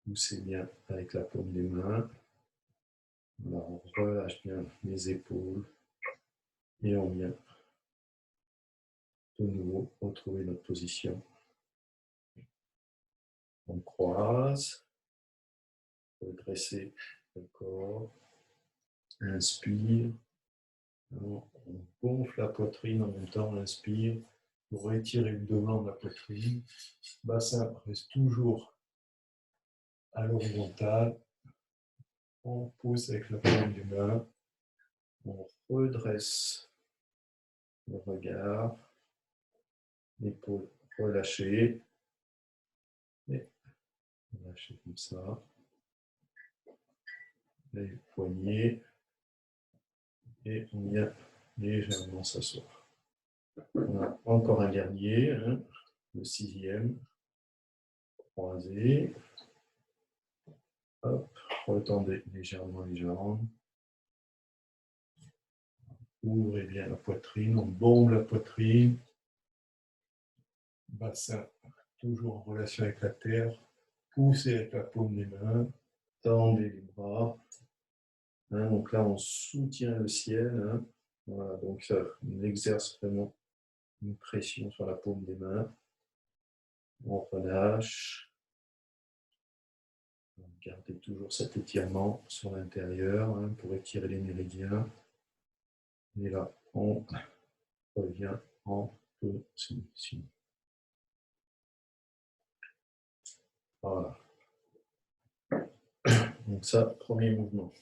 Poussez bien avec la paume des mains. Alors on relâche bien les épaules. Et on vient de nouveau retrouver notre position. On croise, redresser le corps, inspire, on gonfle la poitrine en même temps, on inspire, pour étirer le devant de la poitrine, bassin reste toujours à l'horizontale, on pousse avec la paume des mains, on redresse le regard, l'épaule relâchée, et relâcher comme ça, les poignets, et on vient légèrement s'asseoir. On a encore un dernier, hein, le 6e, croisé, hop, retendez légèrement les jambes, ouvrez bien la poitrine, on bombe la poitrine, bassin toujours en relation avec la terre, poussez avec la paume des mains, tendez les bras, hein, donc là on soutient le ciel, hein, voilà, donc ça, on exerce vraiment une pression sur la paume des mains, on relâche, gardez toujours cet étirement sur l'intérieur, hein, pour étirer les méridiens, et là on revient en position. Voilà. Donc ça, premier mouvement.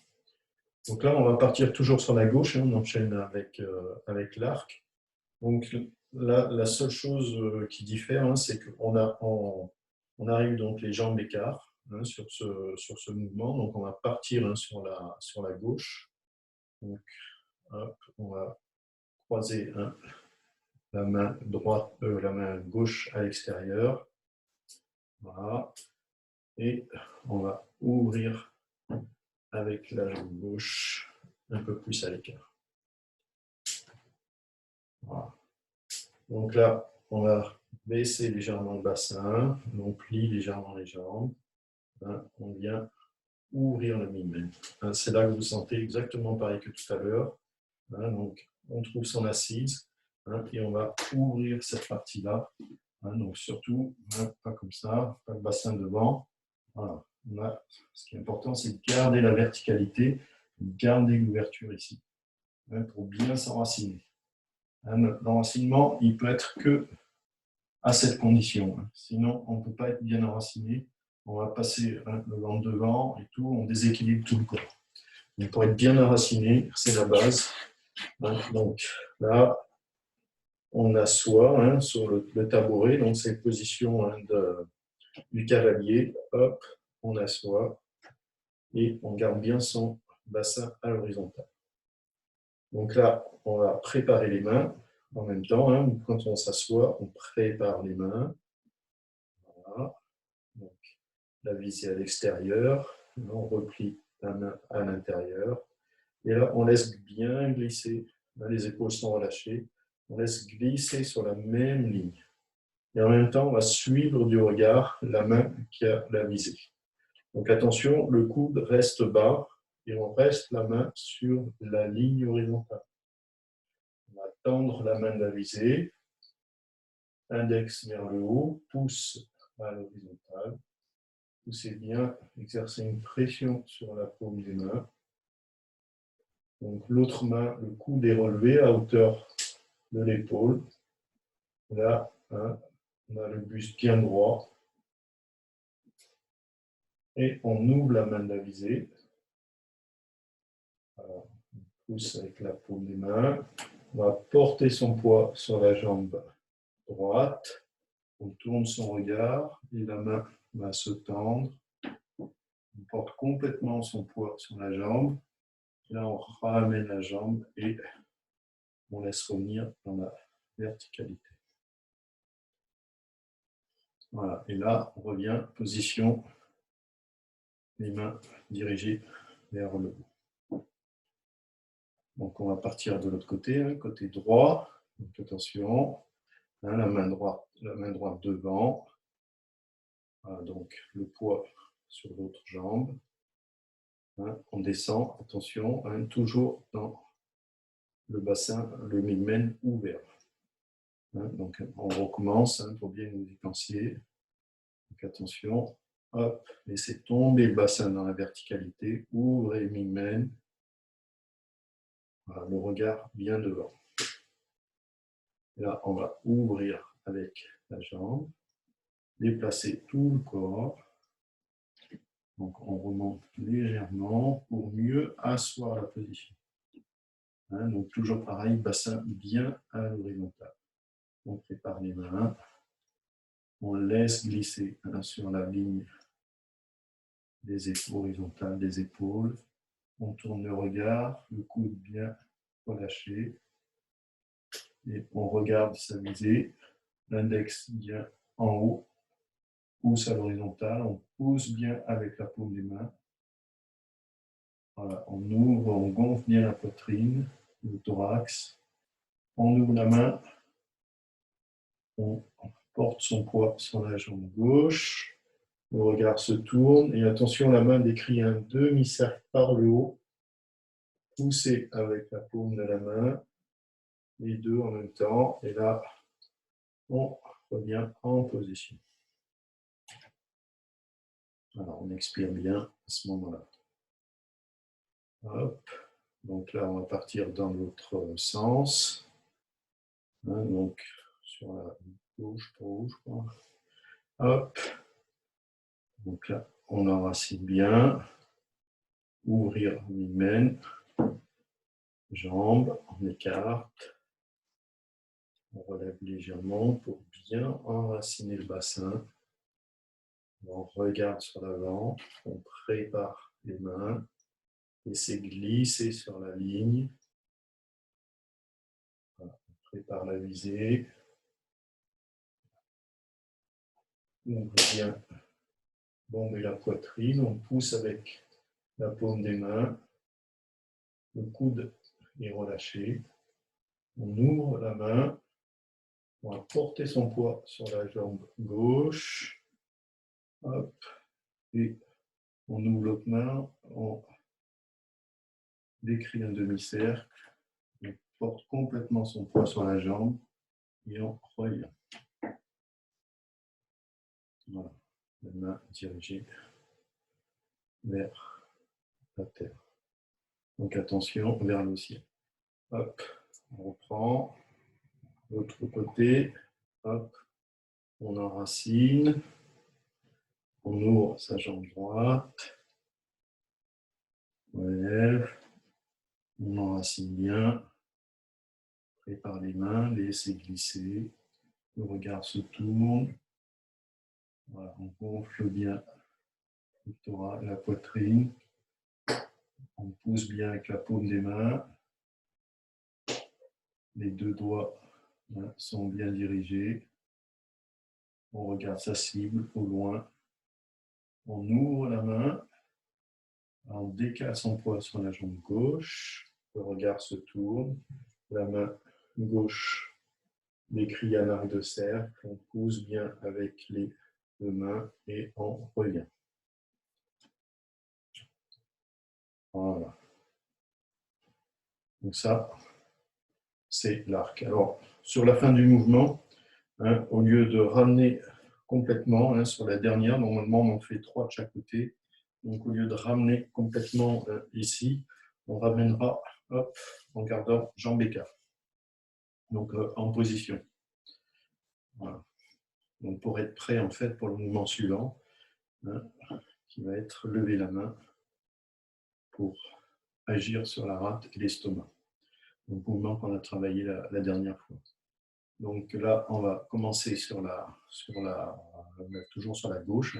Donc là, on va partir toujours sur la gauche, hein, on enchaîne avec l'arc. Donc là, la seule chose qui diffère, hein, c'est qu'on on arrive donc les jambes écart, hein, sur ce mouvement. Donc on va partir, hein, sur la gauche. Donc hop, on va croiser, hein, la main droite, la main gauche à l'extérieur. Voilà. Et on va ouvrir avec la jambe gauche un peu plus à l'écart. Voilà. Donc là, on va baisser légèrement le bassin, on plie légèrement les jambes, hein, on vient ouvrir le mi-main. Hein, c'est là que vous sentez exactement pareil que tout à l'heure. Hein, donc on trouve son assise, hein, et on va ouvrir cette partie-là. Hein, donc surtout, hein, pas comme ça, pas le bassin devant. Voilà. Ce qui est important, c'est de garder la verticalité, garder l'ouverture ici, hein, pour bien s'enraciner. Hein, l'enracinement, il peut être que à cette condition. Sinon, on ne peut pas être bien enraciné. On va passer, hein, le ventre devant et tout, on déséquilibre tout le corps. Donc, pour être bien enraciné, c'est la base. Hein, donc là, on assoit, hein, sur le tabouret, donc c'est la position, hein, du cavalier. Hop, on assoit et on garde bien son bassin à l'horizontale. Donc là, on va préparer les mains en même temps. Hein, quand on s'assoit, on prépare les mains. Voilà. Donc, la visée à l'extérieur, on replie la main à l'intérieur, et là on laisse bien glisser, les épaules sont relâchées, on laisse glisser sur la même ligne, et en même temps on va suivre du regard la main qui a la visée. Donc attention, le coude reste bas, et on reste la main sur la ligne horizontale. On va tendre la main de la visée, index vers le haut, pouce à l'horizontale. Poussez bien, exercez une pression sur la paume des mains. Donc l'autre main, le coude est relevé à hauteur de l'épaule. Là, hein, on a le buste bien droit. Et on ouvre la main de la visée. Alors, on pousse avec la paume des mains. On va porter son poids sur la jambe droite. On tourne son regard et la main va se tendre. On porte complètement son poids sur la jambe. Là, on ramène la jambe et on laisse revenir dans la verticalité. Voilà, et là, on revient, position, les mains dirigées vers le haut. Donc, on va partir de l'autre côté, hein, côté droit. Donc, attention, hein, la main droite devant. Voilà, donc, le poids sur l'autre jambe. Hein, on descend, attention, hein, toujours dans le bassin, le mi-main ouvert. Hein, donc, on recommence, hein, pour bien vous y penser. Donc attention, hop, laissez tomber le bassin dans la verticalité, ouvrez Mingmen. Voilà, le regard bien devant. Et là, on va ouvrir avec la jambe, déplacer tout le corps. Donc on remonte légèrement pour mieux asseoir la position. Hein, donc toujours pareil, bassin bien à l'horizontale. On prépare les mains, on laisse glisser sur la ligne des épaules horizontales des épaules. On tourne le regard, le coude bien relâché. Et on regarde sa visée, l'index bien en haut, pouce à l'horizontale, on pousse bien avec la paume des mains. Voilà, on ouvre, on gonfle bien la poitrine, le thorax. On ouvre la main, on porte son poids sur la jambe gauche. Le regard se tourne et attention, la main décrit un demi-cercle par le haut. Poussez avec la paume de la main, les deux en même temps. Et là, on revient en position. Alors, on expire bien à ce moment-là. Hop. Donc là, on va partir dans l'autre sens. Hein, donc, sur la gauche, je crois. Hop. Donc là, on enracine bien. Ouvrir l'hymen. Jambes, on écarte. On relève légèrement pour bien enraciner le bassin. On regarde sur l'avant. On prépare les mains. Laissez glisser sur la ligne. Voilà. On prépare la visée. Ouvre bien. Bomber la poitrine. On pousse avec la paume des mains. Le coude est relâché. On ouvre la main. On va porter son poids sur la jambe gauche. Hop. Et on ouvre l'autre main. On décrit un demi-cercle. On porte complètement son poids sur la jambe. Et on revient. Voilà. La main dirigée vers la terre. Donc attention vers le ciel. Hop. On reprend. L'autre côté. Hop. On enracine. On ouvre sa jambe droite. On lève. On enracine bien. Prépare les mains. Laissez glisser. Le regard se tourne. Voilà, on gonfle bien le thorax, la poitrine. On pousse bien avec la paume des mains. Les deux doigts sont bien dirigés. On regarde sa cible au loin. On ouvre la main. On décale son poids sur la jambe gauche. Le regard se tourne. La main gauche décrit un arc de cercle. On pousse bien avec les deux mains et on revient. Voilà. Donc ça, c'est l'arc. Alors, sur la fin du mouvement, au lieu de ramener complètement sur la dernière, normalement on en fait 3 de chaque côté. Donc au lieu de ramener complètement ici, on ramènera hop, en gardant jambe écart. Donc en position. Voilà. Donc pour être prêt en fait pour le mouvement suivant, qui va être lever la main pour agir sur la rate et l'estomac. Donc mouvement qu'on a travaillé la dernière fois. Donc là, on va commencer toujours sur la gauche.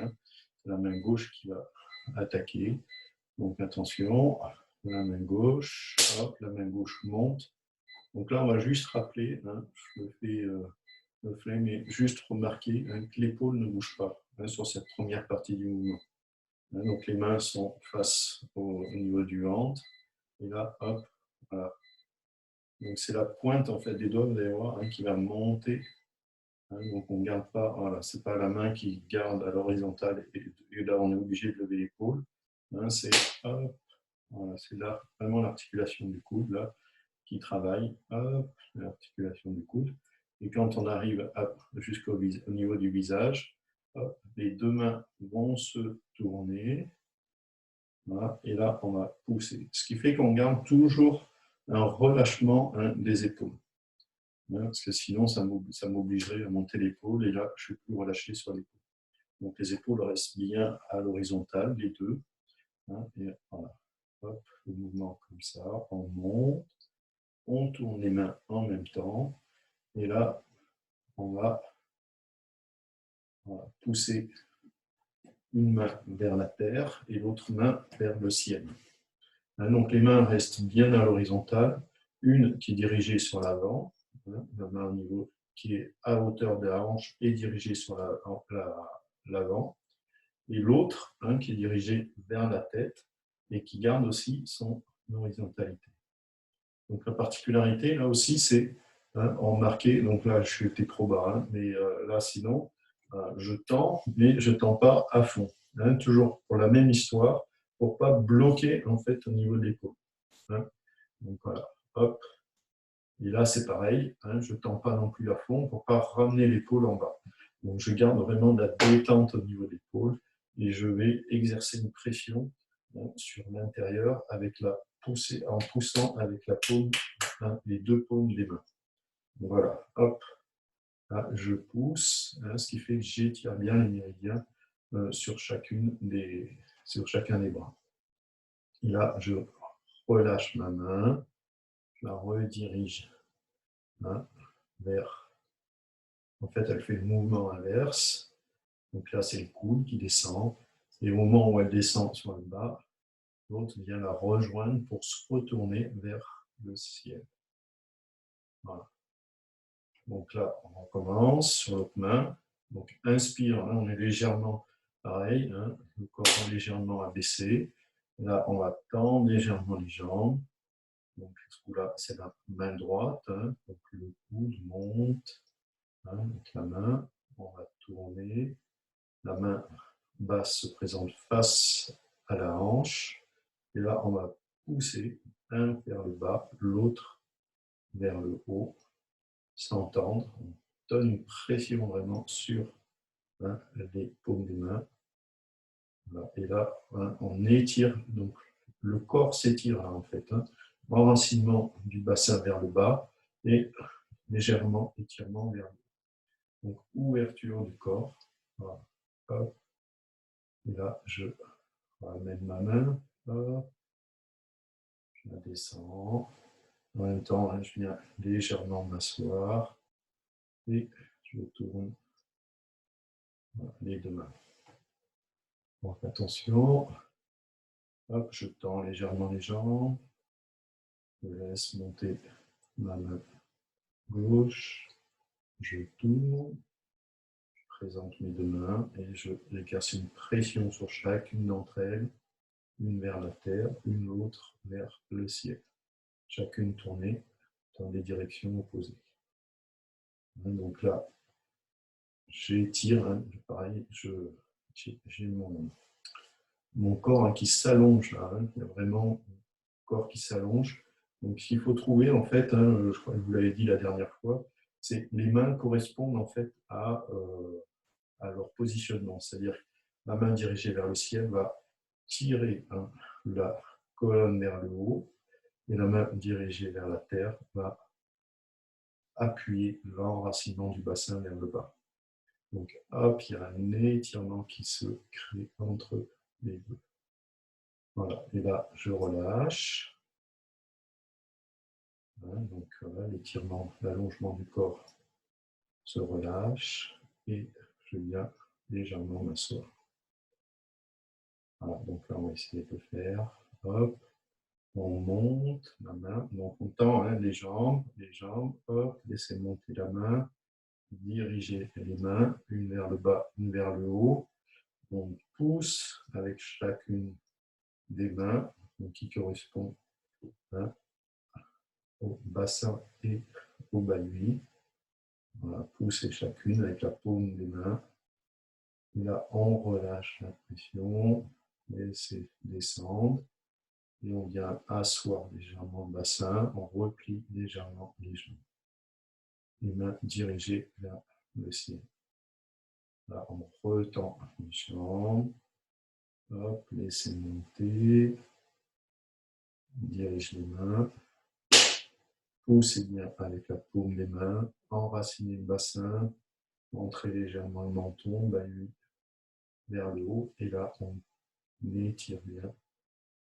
C'est la main gauche qui va attaquer. Donc attention, la main gauche, hop, la main gauche monte. Donc là, on va juste rappeler, je le fais, mais juste remarquer que l'épaule ne bouge pas sur cette première partie du mouvement. Donc les mains sont face au niveau du ventre. Et là, hop, voilà. Donc c'est la pointe en fait des doigts, vous allez voir, qui va monter. Donc on ne garde pas, voilà, c'est pas la main qui garde à l'horizontale et là on est obligé de lever l'épaule. C'est voilà, c'est là vraiment l'articulation du coude là qui travaille, l'articulation du coude. Et quand on arrive jusqu'au niveau du visage, Hop, les deux mains vont se tourner. Voilà, et là, on va pousser. Ce qui fait qu'on garde toujours un relâchement des épaules. Voilà, parce que sinon, ça m'obligerait à monter l'épaule et là, je ne suis plus relâché sur l'épaule. Donc, les épaules restent bien à l'horizontale, les deux. Et voilà. Hop, le mouvement comme ça, on monte, on tourne les mains en même temps. Et là, on va pousser une main vers la terre et l'autre main vers le ciel. Donc les mains restent bien à l'horizontale, une qui est dirigée sur l'avant, la main au niveau qui est à hauteur de la hanche et dirigée sur l'avant, et l'autre qui est dirigée vers la tête et qui garde aussi son horizontalité. Donc la particularité là aussi c'est en marqué, donc là je suis trop bas, mais là sinon je tends, mais je ne tends pas à fond. Toujours pour la même histoire, pour ne pas bloquer en fait au niveau de l'épaule. Donc voilà, hop. Et là c'est pareil, je ne tends pas non plus à fond pour ne pas ramener l'épaule en bas. Donc je garde vraiment de la détente au niveau de l'épaule et je vais exercer une pression sur l'intérieur avec en poussant avec la paume, les deux paumes des mains. Voilà, hop. Là, je pousse, ce qui fait que j'étire bien les méridiens sur chacun des bras. Et là, je relâche ma main, je la redirige vers. En fait, elle fait le mouvement inverse. Donc là, c'est le coude qui descend. Et au moment où elle descend sur le bas, l'autre vient la rejoindre pour se retourner vers le ciel. Voilà. Donc là, on recommence sur l'autre main. Donc inspire, on est légèrement pareil, le corps est légèrement abaissé. Là, on va tendre légèrement les jambes. Donc ce coup-là, c'est la main droite. Donc le coude monte. Donc la main, on va tourner. La main basse se présente face à la hanche. Et là, on va pousser un vers le bas, l'autre vers le haut, sans tendre. On donne une pression vraiment sur les paumes des mains. Voilà. Et là, on étire. Donc, le corps s'étire en fait. Enracinement du bassin vers le bas et légèrement étirement vers le haut. Donc, ouverture du corps. Voilà. Hop. Et là, je ramène ma main. Hop. Je la descends. En même temps, je viens légèrement m'asseoir et je tourne les deux mains. Donc attention, hop, je tends légèrement les jambes, je laisse monter ma main gauche, je tourne, je présente mes deux mains et je exerce une pression sur chacune d'entre elles, une vers la terre, une autre vers le ciel. Chacune tournée dans des directions opposées. Donc là, j'étire, pareil, j'ai mon corps qui s'allonge là, il y a vraiment un corps qui s'allonge. Donc ce qu'il faut trouver en fait, je crois que vous l'avez dit la dernière fois, c'est les mains correspondent en fait à leur positionnement. C'est-à-dire la main dirigée vers le ciel va tirer la colonne vers le haut et la main dirigée vers la terre va appuyer l'enracinement du bassin vers le bas. Donc hop, il y a un étirement qui se crée entre les deux. Voilà, et là je relâche. Donc l'étirement, l'allongement du corps se relâche et je viens légèrement m'asseoir. Voilà, donc là on va essayer de le faire. Hop, on monte la main, donc on tend les jambes, hop, laissez monter la main, dirigez les mains, une vers le bas, une vers le haut. On pousse avec chacune des mains, donc qui correspond au bassin et au bas-lui. Voilà, poussez chacune avec la paume des mains. Et là, on relâche la pression, laissez descendre. Et on vient asseoir légèrement le bassin, on replie légèrement les jambes. Les mains dirigées vers le ciel. Là, on retend une jambe. Hop, laissez monter. Dirige les mains. Poussez bien avec la paume des mains. Enracinez le bassin. Montrez légèrement le menton. Bahut vers le haut. Et là, on étire bien.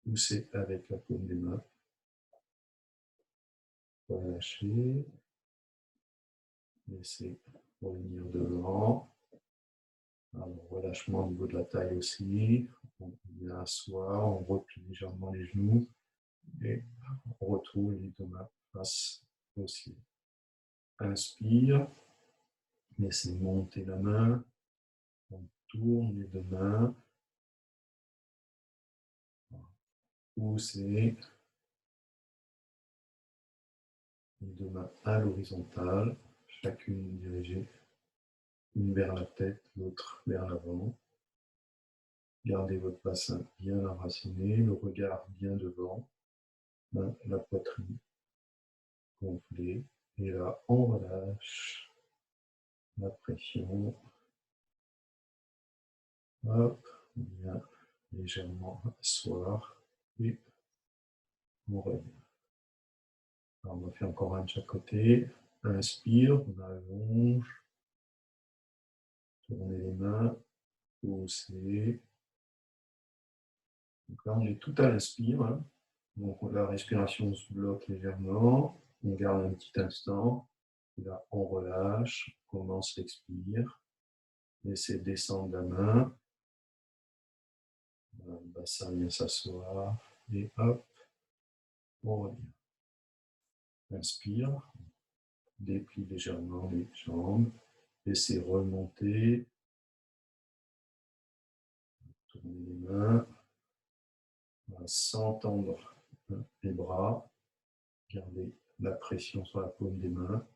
Poussez avec la paume des mains. Relâchez. Laissez revenir devant. Alors, relâchement au niveau de la taille aussi. On vient asseoir, on replie légèrement les genoux et on retrouve les deux mains face au ciel. Inspire, laissez monter la main, on tourne les deux mains, poussez les deux mains à l'horizontale, chacune dirigée, une vers la tête, l'autre vers l'avant. Gardez votre bassin bien enraciné, le regard bien devant, la poitrine gonflée. Et là, on relâche la pression. Hop, on vient légèrement asseoir et on revient. Alors, on va faire encore un de chaque côté. Inspire, on allonge. Tournez les mains, poussez. Donc là, on est tout à l'inspire. Hein. Donc la respiration se bloque légèrement. On garde un petit instant. Et là, on relâche. On commence l'expire. Laissez descendre la main. Le bassin vient s'asseoir. Et hop, on revient. Inspire. Déplie légèrement les jambes. Laissez remonter. Tournez les mains. Sans tendre les bras. Gardez la pression sur la paume des mains.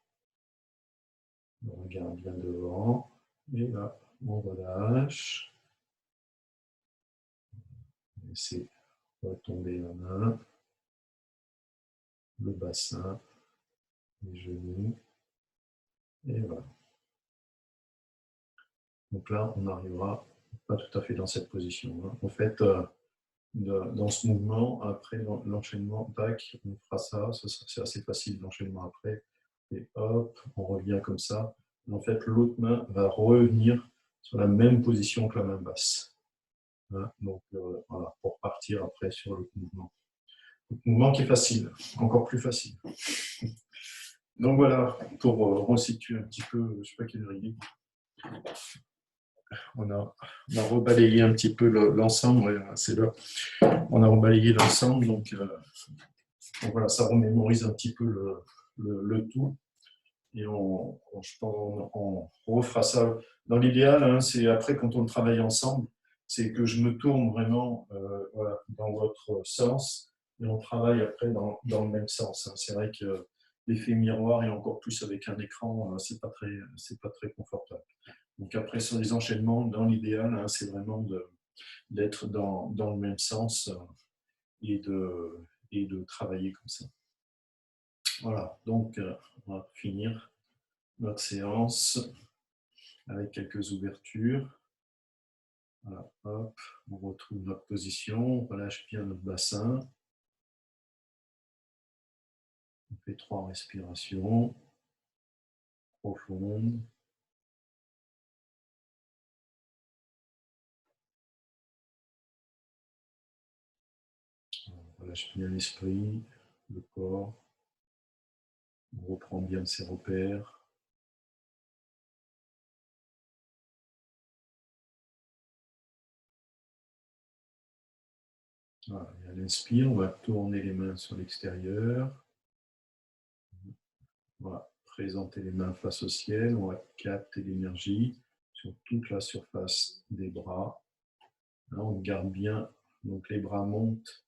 On regarde bien devant. Et là, on relâche. Laissez retomber la main, le bassin, les genoux. Et voilà. Donc là, on n'arrivera pas tout à fait dans cette position. Hein. En fait, dans ce mouvement, après l'enchaînement, tac, on fera ça, c'est assez facile l'enchaînement après. Et hop, on revient comme ça. En fait, l'autre main va revenir sur la même position que la main basse. Hein, donc voilà, pour partir après sur le mouvement. Le mouvement qui est facile, encore plus facile. Donc voilà, pour resituer un petit peu, je ne sais pas quelle heure il est. On a rebalayé un petit peu l'ensemble, ouais, c'est là. On a rebalayé l'ensemble, donc voilà, ça remémorise un petit peu le tout. Et on refera ça. Dans l'idéal, hein, c'est après quand on travaille ensemble, c'est que je me tourne vraiment voilà, dans votre sens et on travaille après dans le même sens. Hein. C'est vrai que l'effet miroir et encore plus avec un écran, c'est pas très confortable. Donc après sur les enchaînements, dans l'idéal, hein, c'est vraiment d'être dans le même sens et de travailler comme ça. Voilà, donc on va finir notre séance avec quelques ouvertures. Voilà, hop, on retrouve notre position, on relâche bien notre bassin. On fait 3 respirations profondes. On relâche bien l'esprit, le corps. On reprend bien ses repères. Voilà, et à l'inspire, on va tourner les mains sur l'extérieur. On va présenter les mains face au ciel. On va capter l'énergie sur toute la surface des bras. Là, on garde bien, donc les bras montent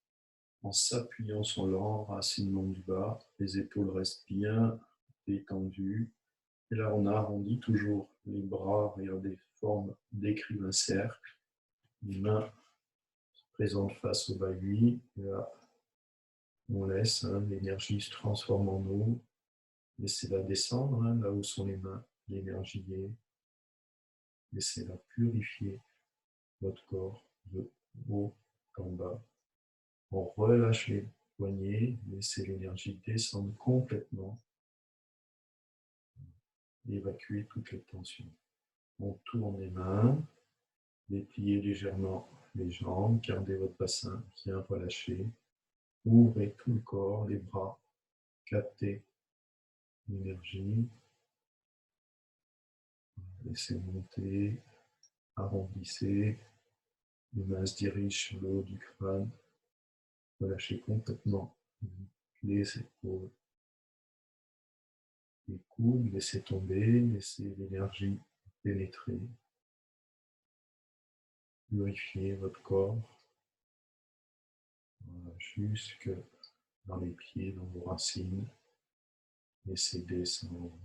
en s'appuyant sur l'enracinement du bas. Les épaules restent bien détendues. Et là, on arrondit toujours les bras, regardez, forme d'écrivain cercle. Les mains se présentent face au bahut. Et là, on laisse, hein, l'énergie se transforme en eau. Laissez-la descendre, hein, là où sont les mains. L'énergie est. Laissez-la purifier votre corps de haut en bas. On relâche les poignets, laissez l'énergie descendre complètement, évacuer toutes les tensions. On tourne les mains, dépliez légèrement les jambes, gardez votre bassin bien relâché, ouvrez tout le corps, les bras, captez l'énergie, laissez monter, arrondissez, les mains se dirigent sur le haut du crâne, relâchez complètement les épaules, les coudes, laissez tomber, laissez l'énergie pénétrer, purifier votre corps, voilà, jusque dans les pieds, dans vos racines, laissez descendre.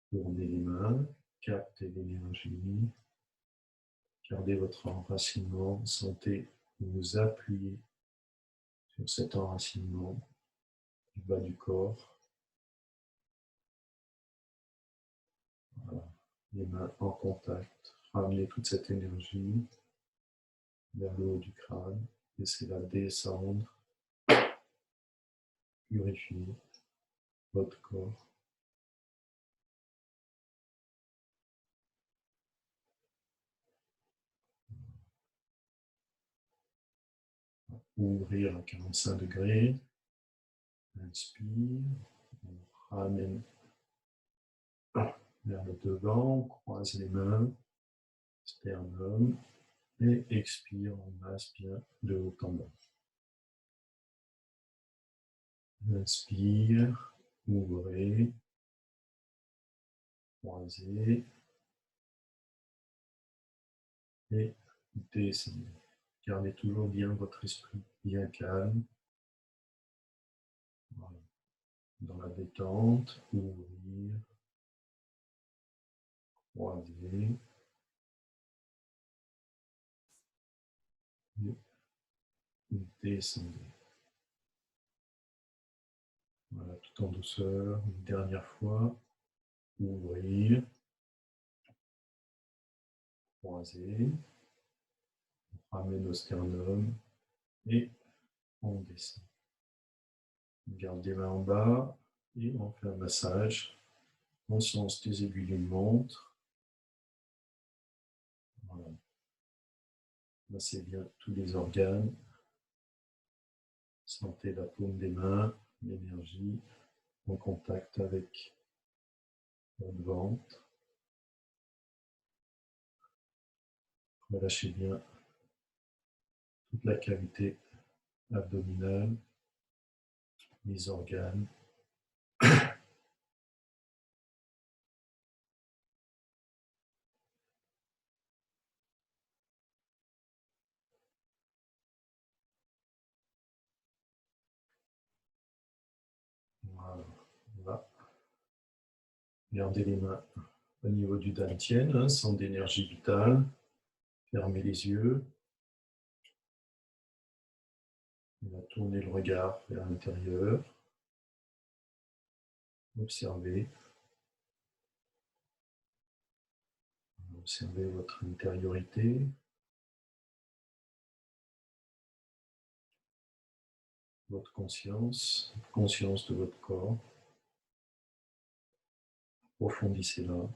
Tournez les mains, captez l'énergie, gardez votre enracinement, sentez vous appuyer sur cet enracinement du bas du corps. Voilà. Les mains en contact, ramenez toute cette énergie vers le haut du crâne, laissez-la descendre, purifier votre corps. Ouvrir à 45 degrés. Inspire, on ramène vers le devant, on croise les mains, sternum, et expire, on masse bien de haut en bas. Inspire, ouvrez, croisez, et descendez. Gardez toujours bien votre esprit bien calme. Voilà. Dans la détente, ouvrir, croiser, et descendez. Voilà, tout en douceur, une dernière fois, ouvrir, croiser, on ramène au sternum et on descend. On garde les mains en bas et on fait un massage. Conscience des aiguilles d'une montre. Voilà. Massez bien tous les organes. Sentez la paume des mains, l'énergie en contact avec votre ventre. Relâchez bien toute la cavité abdominale, les organes. Voilà. Voilà. Gardez les mains au niveau du dantian, centre d'énergie vitale. Fermez les yeux. On va tourner le regard vers l'intérieur. Observez. Observez votre intériorité. Votre conscience de votre corps. Approfondissez-la.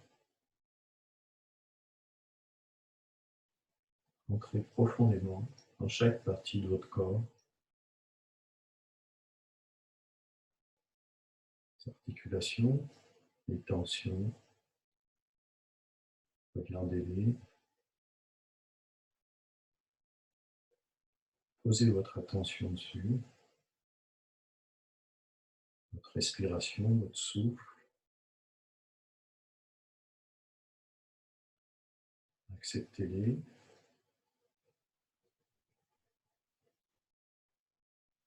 Entrez profondément dans chaque partie de votre corps. Les articulations, les tensions. Regardez-les. Posez votre attention dessus. Votre respiration, votre souffle. Acceptez-les.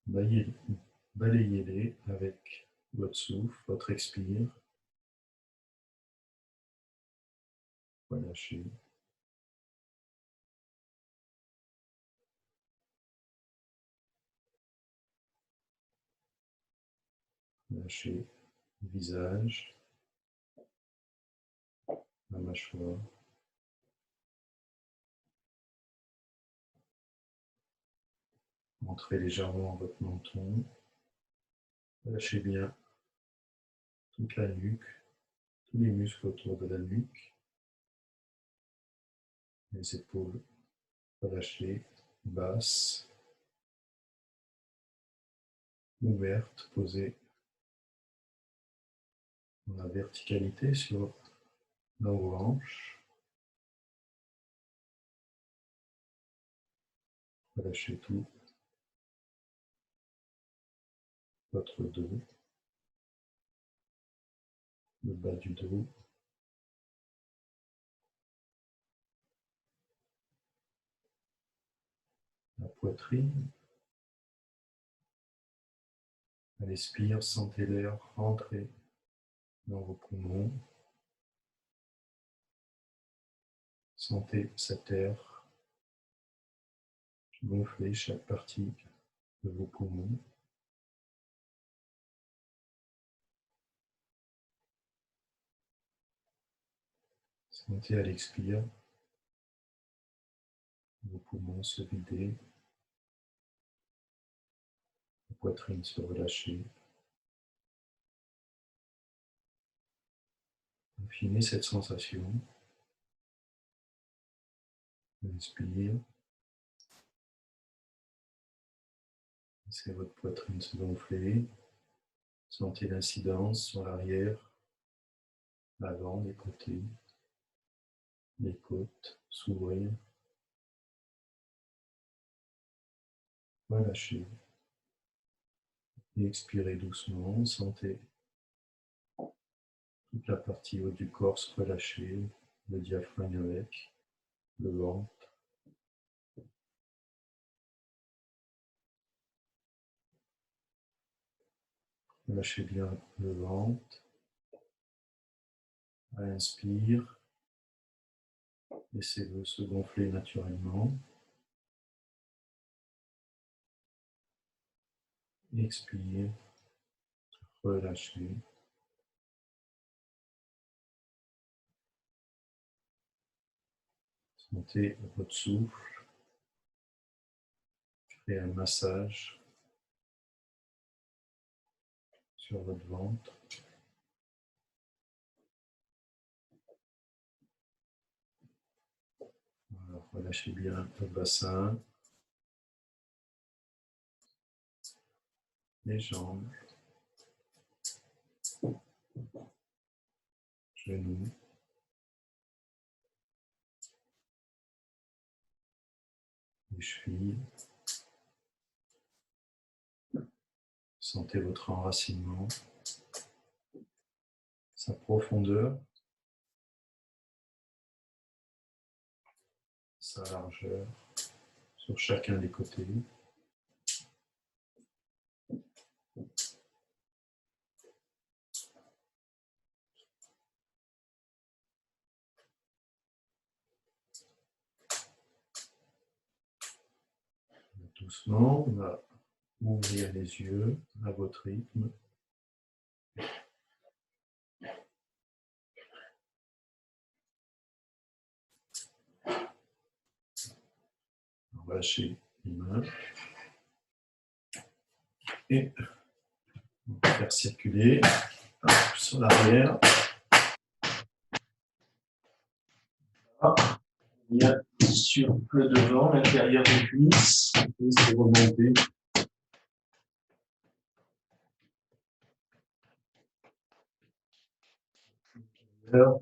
Balayez-les avec votre souffle, votre expire. Relâchez. Relâchez le visage. la mâchoire. Entrez légèrement votre menton. Relâchez bien toute la nuque, tous les muscles autour de la nuque. Les épaules relâchées, basses, ouvertes, posées dans la verticalité dans vos hanches. Relâchez tout. Votre dos, le bas du dos, la poitrine. À l'expire, sentez l'air rentrer dans vos poumons. Sentez cet air gonfler chaque partie de vos poumons. Sentez à l'expire vos poumons se vider, la poitrine se relâcher. Affinez cette sensation. Inspire. Laissez votre poitrine se gonfler. Sentez l'incidence sur l'arrière, l'avant, les côtés, les côtes s'ouvrir. Relâchez. Et expirez doucement. Sentez toute la partie haute du corps se relâcher, le diaphragme avec, le ventre. Relâchez bien le ventre. Inspire. Laissez-le se gonfler naturellement. Expire. Relâchez. Sentez votre souffle. Faites un massage sur votre ventre. Alors, relâchez bien le bassin, les jambes, genoux, les chevilles. Sentez votre enracinement, sa profondeur, sa largeur sur chacun des côtés. Doucement, on va ouvrir les yeux à votre rythme. Relâchez les mains. Et on va faire circuler sur l'arrière. Bien sur le devant, l'intérieur des cuisses. Laissez remonter.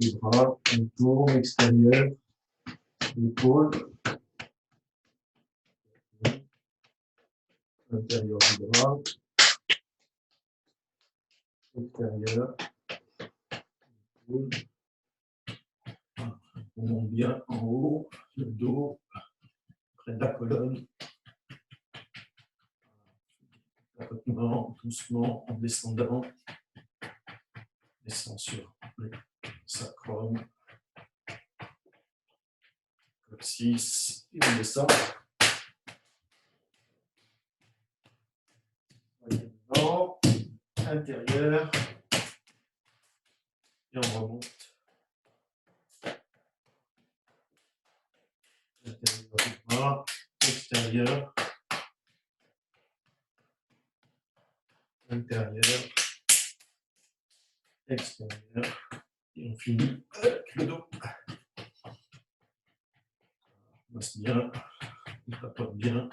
Les bras, on tourne, extérieur, l'épaule, intérieur du bras, extérieur, l'épaule. On monte bien en haut, le dos, près de la colonne. Tapotement, doucement, en descendant. Descend sur le sacrum. Coccyx, et on descend. Devant, intérieur. Et on remonte. intérieur, intérieur, extérieur, et on finit avec le dos. On masse bien, on tapote bien.